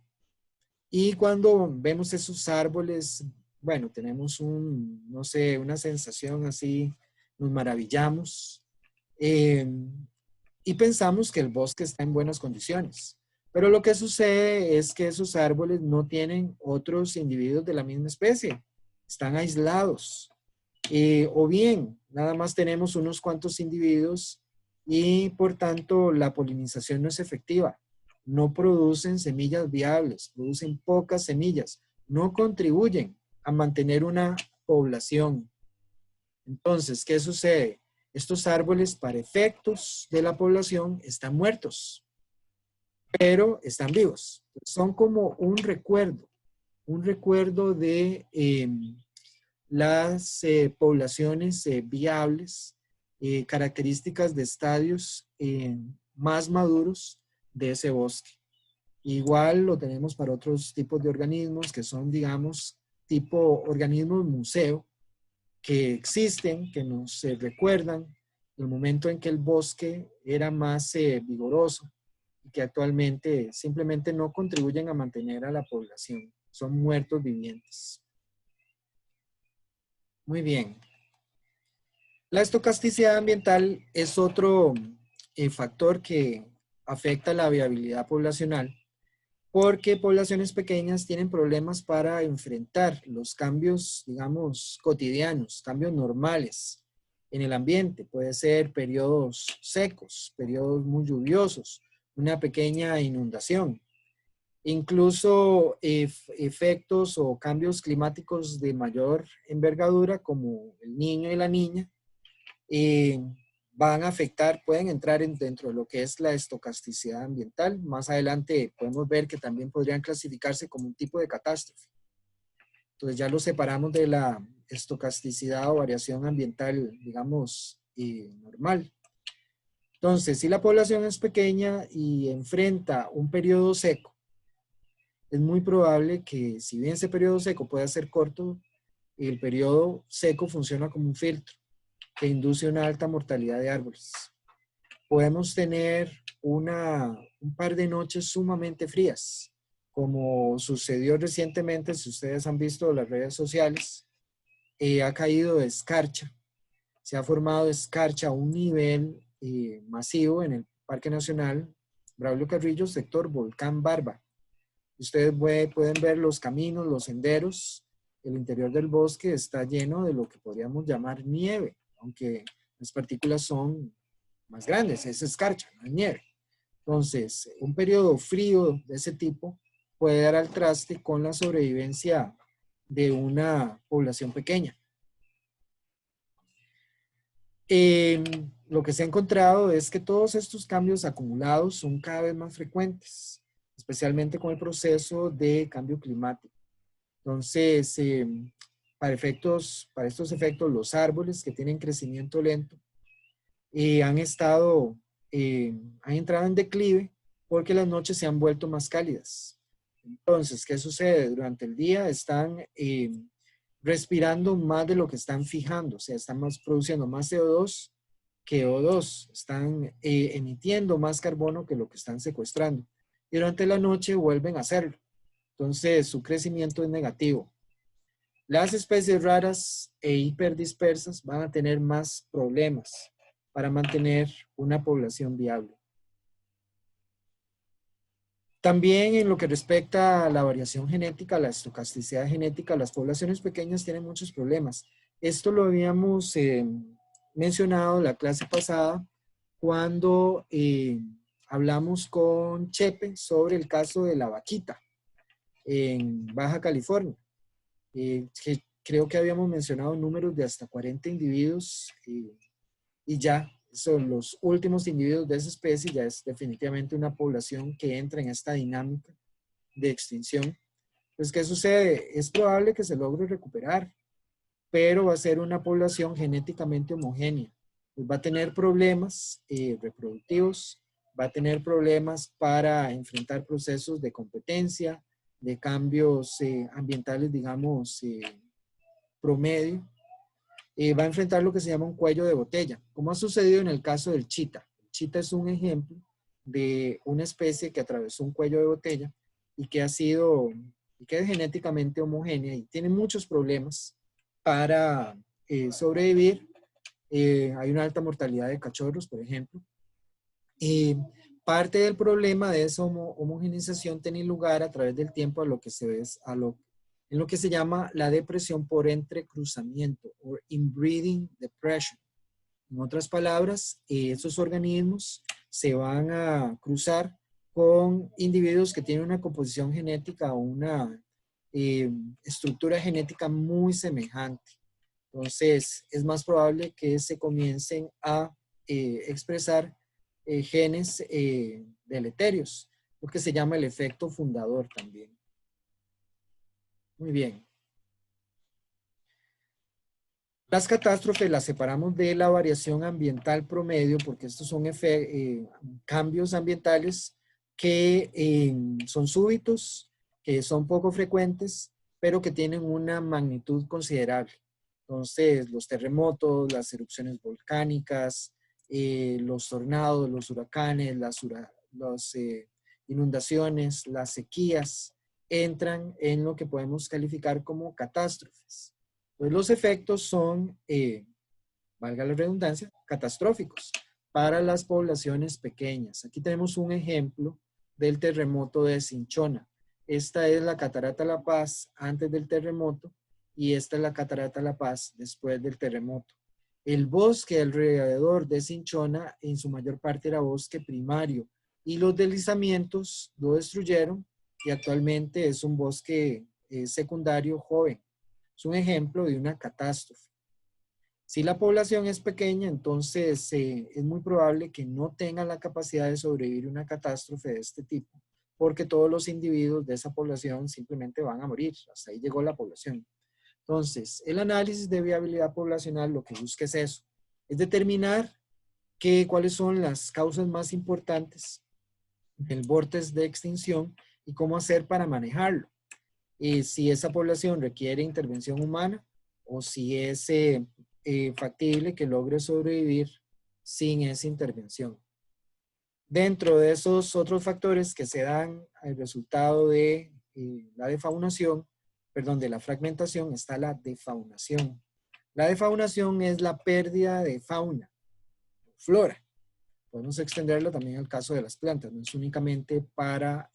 A: Y cuando vemos esos árboles, bueno, tenemos no sé, una sensación así, nos maravillamos y pensamos que el bosque está en buenas condiciones. Pero lo que sucede es que esos árboles no tienen otros individuos de la misma especie, están aislados. O bien, nada más tenemos unos cuantos individuos y por tanto la polinización no es efectiva. No producen semillas viables, producen pocas semillas, no contribuyen a mantener una población. Entonces, ¿qué sucede? Estos árboles, para efectos de la población, están muertos, pero están vivos. Son como un recuerdo de las poblaciones viables, características de estadios más maduros de ese bosque. Igual lo tenemos para otros tipos de organismos que son, digamos, tipo organismos museo, que existen, que nos recuerdan el momento en que el bosque era más vigoroso y que actualmente simplemente no contribuyen a mantener a la población. Son muertos vivientes. Muy bien. La estocasticidad ambiental es otro factor que afecta la viabilidad poblacional, porque poblaciones pequeñas tienen problemas para enfrentar los cambios, digamos, cotidianos, cambios normales en el ambiente. Puede ser periodos secos, periodos muy lluviosos, una pequeña inundación. Incluso efectos o cambios climáticos de mayor envergadura, como el niño y la niña, van a afectar, pueden entrar dentro de lo que es la estocasticidad ambiental. Más adelante podemos ver que también podrían clasificarse como un tipo de catástrofe. Entonces ya lo separamos de la estocasticidad o variación ambiental, digamos, normal. Entonces, si la población es pequeña y enfrenta un periodo seco, es muy probable que, si bien ese periodo seco puede ser corto, el periodo seco funciona como un filtro que induce una alta mortalidad de árboles. Podemos tener un par de noches sumamente frías, como sucedió recientemente. Si ustedes han visto las redes sociales, ha caído escarcha, se ha formado escarcha a un nivel masivo en el Parque Nacional Braulio Carrillo, sector Volcán Barba. Ustedes pueden ver los caminos, los senderos, el interior del bosque está lleno de lo que podríamos llamar nieve, aunque las partículas son más grandes, es escarcha, no es nieve. Entonces, un periodo frío de ese tipo puede dar al traste con la sobrevivencia de una población pequeña. Lo que se ha encontrado es que todos estos cambios acumulados son cada vez más frecuentes, especialmente con el proceso de cambio climático. Entonces, para estos efectos, los árboles que tienen crecimiento lento han entrado en declive porque las noches se han vuelto más cálidas. Entonces, ¿qué sucede? Durante el día están respirando más de lo que están fijando, o sea, están produciendo más CO2 que O2, están emitiendo más carbono que lo que están secuestrando. Y durante la noche vuelven a hacerlo. Entonces, su crecimiento es negativo. Las especies raras e hiperdispersas van a tener más problemas para mantener una población viable. También en lo que respecta a la variación genética, la estocasticidad genética, las poblaciones pequeñas tienen muchos problemas. Esto lo habíamos mencionado en la clase pasada cuando hablamos con Chepe sobre el caso de la vaquita en Baja California. Que creo que habíamos mencionado números de hasta 40 individuos y ya son los últimos individuos de esa especie, ya es definitivamente una población que entra en esta dinámica de extinción. Pues, ¿qué sucede? Es probable que se logre recuperar, pero va a ser una población genéticamente homogénea. Pues va a tener problemas reproductivos, va a tener problemas para enfrentar procesos de competencia, de cambios ambientales, digamos, promedio. Va a enfrentar lo que se llama un cuello de botella, como ha sucedido en el caso del chita. El chita es un ejemplo de una especie que atravesó un cuello de botella y que es genéticamente homogénea y tiene muchos problemas para sobrevivir. Hay una alta mortalidad de cachorros, por ejemplo. Parte del problema de esa homogenización tiene lugar a través del tiempo en lo que se llama la depresión por entrecruzamiento o inbreeding depression. En otras palabras, esos organismos se van a cruzar con individuos que tienen una composición genética o una estructura genética muy semejante. Entonces, es más probable que se comiencen a expresar genes deleterios, lo que se llama el efecto fundador también. Muy bien. Las catástrofes las separamos de la variación ambiental promedio porque estos son cambios ambientales que son súbitos, que son poco frecuentes, pero que tienen una magnitud considerable. Entonces, los terremotos, las erupciones volcánicas, los tornados, los huracanes, las inundaciones, las sequías, entran en lo que podemos calificar como catástrofes. Pues los efectos son, valga la redundancia, catastróficos para las poblaciones pequeñas. Aquí tenemos un ejemplo del terremoto de Cinchona. Esta es la Catarata La Paz antes del terremoto y esta es la Catarata La Paz después del terremoto. El bosque alrededor de Cinchona en su mayor parte era bosque primario y los deslizamientos lo destruyeron y actualmente es un bosque secundario joven. Es un ejemplo de una catástrofe. Si la población es pequeña, entonces es muy probable que no tenga la capacidad de sobrevivir una catástrofe de este tipo, porque todos los individuos de esa población simplemente van a morir. Hasta ahí llegó la población. Entonces, el análisis de viabilidad poblacional lo que busca es eso, es determinar cuáles son las causas más importantes del vórtice de extinción y cómo hacer para manejarlo. Si esa población requiere intervención humana o si es factible que logre sobrevivir sin esa intervención. Dentro de esos otros factores que se dan al resultado de la defaunación, perdón, de la fragmentación, está la defaunación. La defaunación es la pérdida de fauna, flora. Podemos extenderlo también al caso de las plantas, no es únicamente para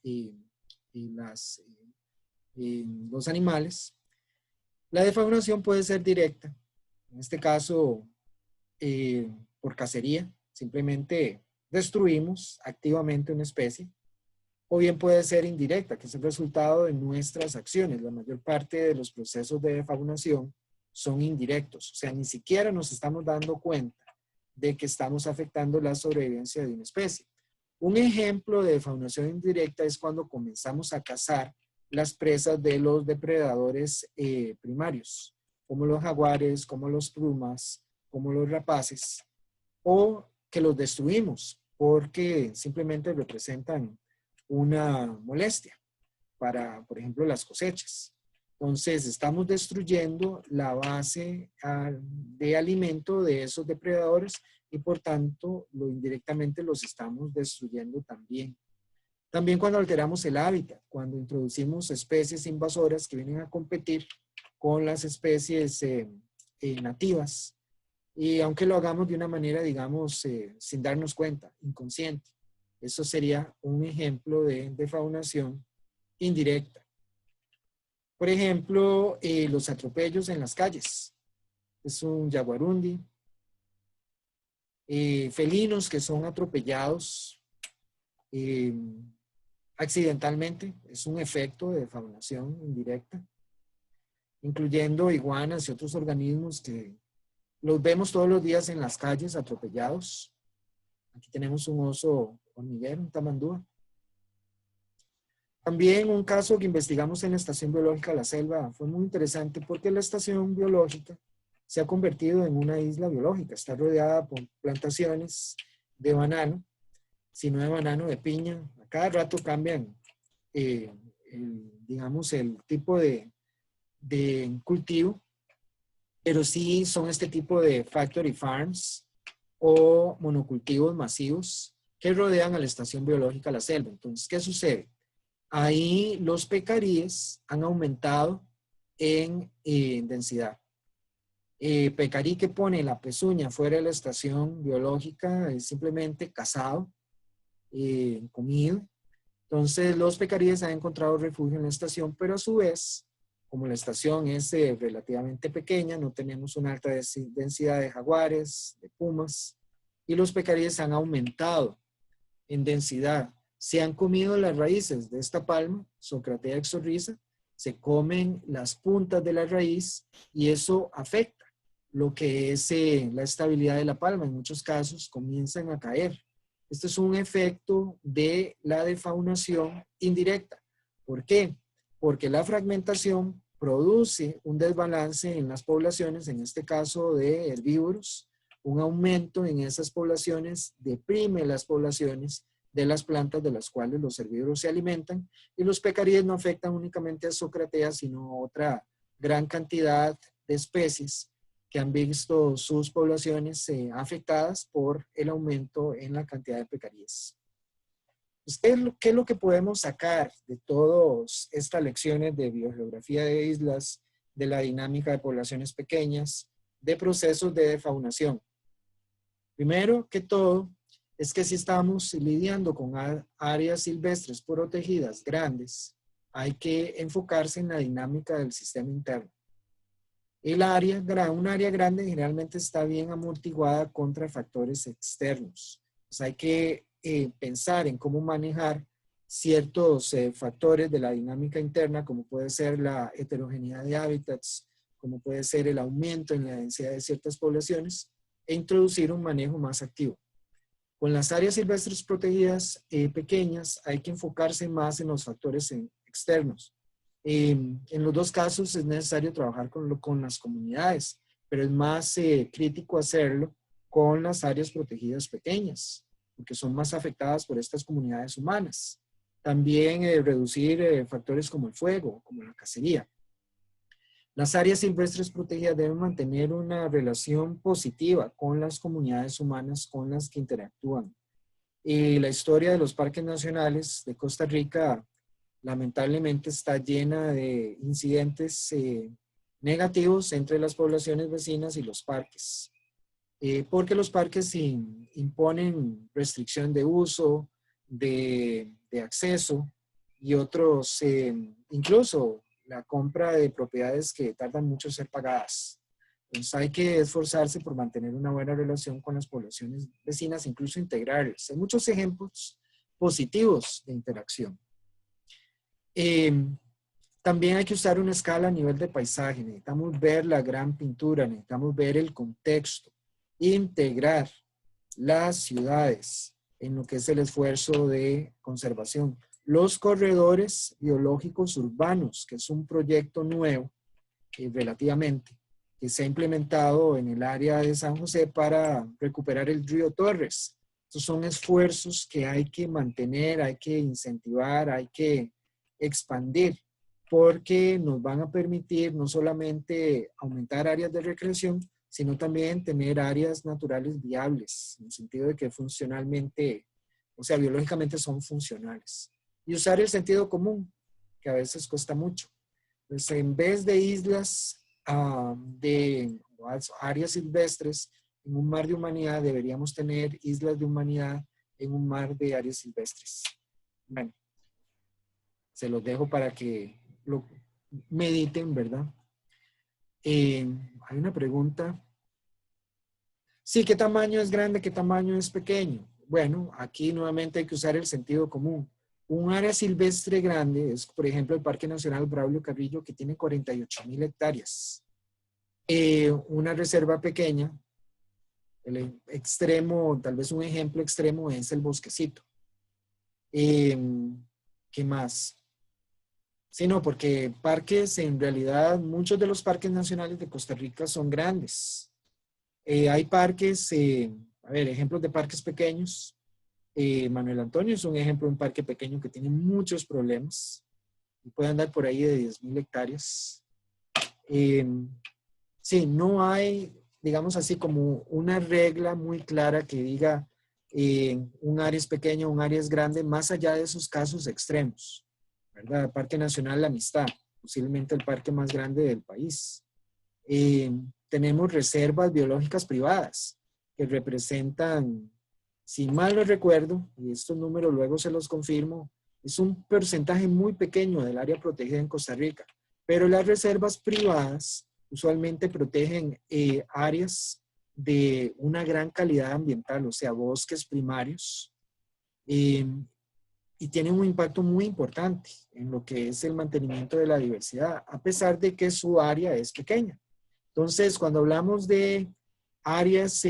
A: los animales. La defaunación puede ser directa, en este caso por cacería, simplemente destruimos activamente una especie, o bien puede ser indirecta, que es el resultado de nuestras acciones. La mayor parte de los procesos de defaunación son indirectos, o sea, ni siquiera nos estamos dando cuenta de que estamos afectando la sobrevivencia de una especie. Un ejemplo de defaunación indirecta es cuando comenzamos a cazar las presas de los depredadores primarios, como los jaguares, como los pumas, como los rapaces, o que los destruimos porque simplemente representan una molestia para, por ejemplo, las cosechas. Entonces, estamos destruyendo la base de alimento de esos depredadores y, por tanto, indirectamente los estamos destruyendo también. También cuando alteramos el hábitat, cuando introducimos especies invasoras que vienen a competir con las especies nativas, y aunque lo hagamos de una manera, digamos, sin darnos cuenta, inconsciente. Eso sería un ejemplo de defaunación indirecta. Por ejemplo, los atropellos en las calles. Es un jaguarundi. Felinos que son atropellados accidentalmente. Es un efecto de defaunación indirecta. Incluyendo iguanas y otros organismos que los vemos todos los días en las calles atropellados. Aquí tenemos un oso hormiguero, un tamandúa. También un caso que investigamos en la Estación Biológica La Selva fue muy interesante porque la estación biológica se ha convertido en una isla biológica. Está rodeada por plantaciones de banano, sino de banano, de piña. A cada rato cambian, digamos, el tipo de cultivo, pero sí son este tipo de factory farms o monocultivos masivos que rodean a la Estación Biológica La Selva. Entonces, ¿qué sucede? Ahí los pecaríes han aumentado en densidad. Pecarí que pone la pezuña fuera de la estación biológica es simplemente cazado, comido. Entonces los pecaríes han encontrado refugio en la estación, pero a su vez, como la estación es relativamente pequeña, no tenemos una alta densidad de jaguares, de pumas, y los pecaríes han aumentado en densidad. Se han comido las raíces de esta palma, Socratea exorrhiza, se comen las puntas de la raíz y eso afecta lo que es la estabilidad de la palma. En muchos casos comienzan a caer. Este es un efecto de la defaunación indirecta. ¿Por qué? Porque la fragmentación produce un desbalance en las poblaciones, en este caso de herbívoros, un aumento en esas poblaciones, deprime las poblaciones de las plantas de las cuales los herbívoros se alimentan, y los pecaríes no afectan únicamente a Socratea, sino a otra gran cantidad de especies que han visto sus poblaciones afectadas por el aumento en la cantidad de pecaríes. ¿Qué es lo que podemos sacar de todas estas lecciones de biogeografía de islas, de la dinámica de poblaciones pequeñas, de procesos de defaunación? Primero que todo, es que si estamos lidiando con áreas silvestres protegidas grandes, hay que enfocarse en la dinámica del sistema interno. Un área grande generalmente está bien amortiguada contra factores externos. Pues hay que pensar en cómo manejar ciertos factores de la dinámica interna, como puede ser la heterogeneidad de hábitats, como puede ser el aumento en la densidad de ciertas poblaciones, e introducir un manejo más activo. Con las áreas silvestres protegidas pequeñas hay que enfocarse más en los factores externos. En los dos casos es necesario trabajar con las comunidades, pero es más crítico hacerlo con las áreas protegidas pequeñas, porque son más afectadas por estas comunidades humanas. También reducir factores como el fuego, como la cacería. Las áreas silvestres protegidas deben mantener una relación positiva con las comunidades humanas con las que interactúan. Y la historia de los parques nacionales de Costa Rica lamentablemente está llena de incidentes negativos entre las poblaciones vecinas y los parques. Porque los parques imponen restricción de uso, de acceso y otros, incluso la compra de propiedades que tardan mucho en ser pagadas. Entonces hay que esforzarse por mantener una buena relación con las poblaciones vecinas, incluso integrarlas. Hay muchos ejemplos positivos de interacción. También hay que usar una escala a nivel de paisaje. Necesitamos ver la gran pintura, necesitamos ver el contexto, integrar las ciudades en lo que es el esfuerzo de conservación. Los corredores biológicos urbanos, que es un proyecto nuevo relativamente, que se ha implementado en el área de San José para recuperar el río Torres. Estos son esfuerzos que hay que mantener, hay que incentivar, hay que expandir, porque nos van a permitir no solamente aumentar áreas de recreación, sino también tener áreas naturales viables, en el sentido de que funcionalmente, o sea, biológicamente son funcionales. Y usar el sentido común, que a veces cuesta mucho. Entonces, en vez de islas de áreas silvestres en un mar de humanidad, deberíamos tener islas de humanidad en un mar de áreas silvestres. Bueno, se los dejo para que lo mediten, ¿verdad? Hay una pregunta. Sí, ¿qué tamaño es grande? ¿Qué tamaño es pequeño? Bueno, aquí nuevamente hay que usar el sentido común. Un área silvestre grande es, por ejemplo, el Parque Nacional Braulio Carrillo, que tiene 48,000 hectáreas. Una reserva pequeña, el extremo, tal vez un ejemplo extremo es el Bosquecito. ¿Qué más? Sí, no, porque parques, en realidad, muchos de los parques nacionales de Costa Rica son grandes. Hay parques, a ver, ejemplos de parques pequeños. Manuel Antonio es un ejemplo de un parque pequeño que tiene muchos problemas. Y puede andar por ahí de 10,000 hectáreas. Sí, no hay, digamos así, como una regla muy clara que diga un área es pequeño, un área es grande, más allá de esos casos extremos, ¿verdad? Parque Nacional La Amistad, posiblemente el parque más grande del país. Tenemos reservas biológicas privadas que representan, si mal no recuerdo, y estos números luego se los confirmo, es un porcentaje muy pequeño del área protegida en Costa Rica, pero las reservas privadas usualmente protegen áreas de una gran calidad ambiental, o sea, bosques primarios, y tienen un impacto muy importante en lo que es el mantenimiento de la diversidad, a pesar de que su área es pequeña. Entonces, cuando hablamos de áreas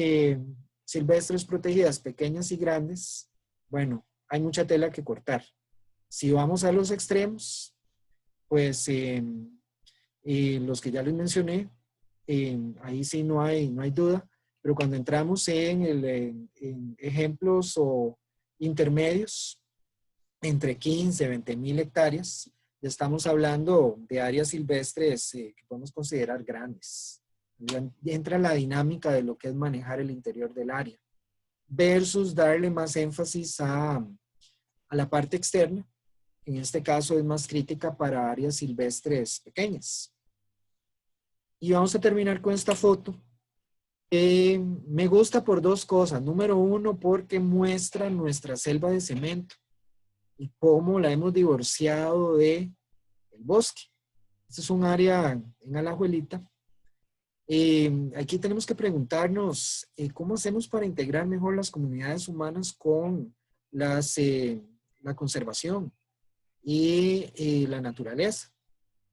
A: silvestres protegidas, pequeñas y grandes, bueno, hay mucha tela que cortar. Si vamos a los extremos, pues los que ya les mencioné, ahí sí no hay duda, pero cuando entramos en ejemplos o intermedios, entre 15 y 20 mil hectáreas, ya estamos hablando de áreas silvestres que podemos considerar grandes. Ya entra la dinámica de lo que es manejar el interior del área, versus darle más énfasis a la parte externa. En este caso es más crítica para áreas silvestres pequeñas. Y vamos a terminar con esta foto. Me gusta por dos cosas. Número uno, porque muestra nuestra selva de cemento y cómo la hemos divorciado del bosque. Este es un área en Alajuelita. Aquí tenemos que preguntarnos cómo hacemos para integrar mejor las comunidades humanas con la conservación y la naturaleza.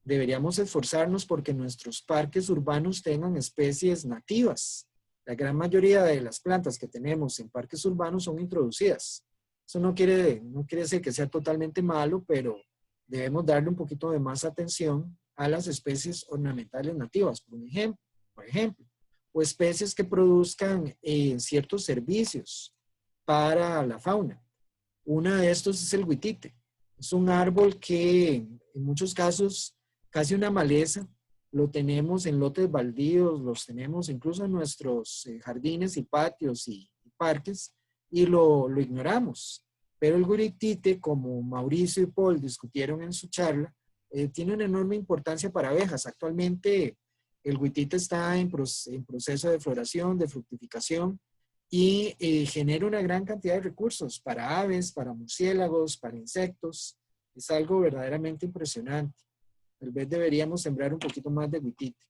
A: Deberíamos esforzarnos porque nuestros parques urbanos tengan especies nativas. La gran mayoría de las plantas que tenemos en parques urbanos son introducidas. Eso no quiere decir que sea totalmente malo, pero debemos darle un poquito de más atención a las especies ornamentales nativas, por ejemplo, o especies que produzcan ciertos servicios para la fauna. Uno de estos es el huitite. Es un árbol que en muchos casos, casi una maleza, lo tenemos en lotes baldíos, los tenemos incluso en nuestros jardines y patios y parques, y lo ignoramos. Pero el huitite, como Mauricio y Paul discutieron en su charla, tiene una enorme importancia para abejas. Actualmente el huitite está en proceso de floración, de fructificación, y genera una gran cantidad de recursos para aves, para murciélagos, para insectos. Es algo verdaderamente impresionante. Tal vez deberíamos sembrar un poquito más de huitite.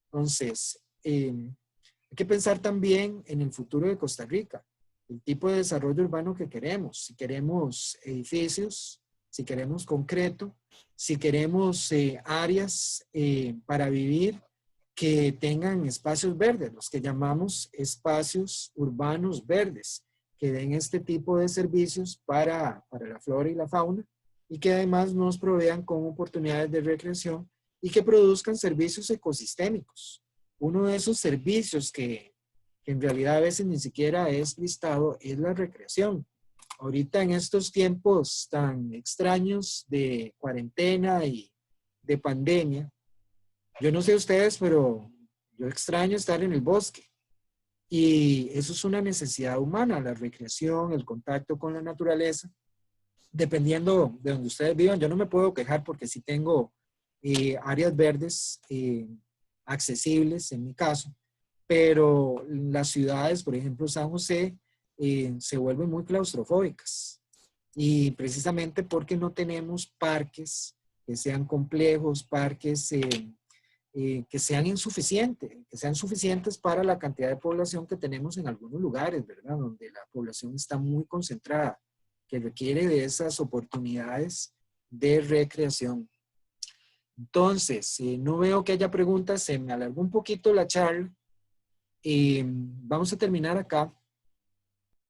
A: Entonces, hay que pensar también en el futuro de Costa Rica, el tipo de desarrollo urbano que queremos. Si queremos edificios, si queremos concreto, si queremos áreas para vivir que tengan espacios verdes, los que llamamos espacios urbanos verdes, que den este tipo de servicios para la flora y la fauna, y que además nos provean con oportunidades de recreación y que produzcan servicios ecosistémicos. Uno de esos servicios que en realidad a veces ni siquiera es listado es la recreación. Ahorita en estos tiempos tan extraños de cuarentena y de pandemia, yo no sé ustedes, pero yo extraño estar en el bosque. Y eso es una necesidad humana, la recreación, el contacto con la naturaleza. Dependiendo de donde ustedes vivan, yo no me puedo quejar porque sí tengo áreas verdes accesibles en mi caso, pero las ciudades, por ejemplo San José, se vuelven muy claustrofóbicas y precisamente porque no tenemos parques que sean complejos, parques que sean suficientes para la cantidad de población que tenemos en algunos lugares, ¿verdad? Donde la población está muy concentrada, que requiere de esas oportunidades de recreación. Entonces, no veo que haya preguntas, se me alargó un poquito la charla. Vamos a terminar acá.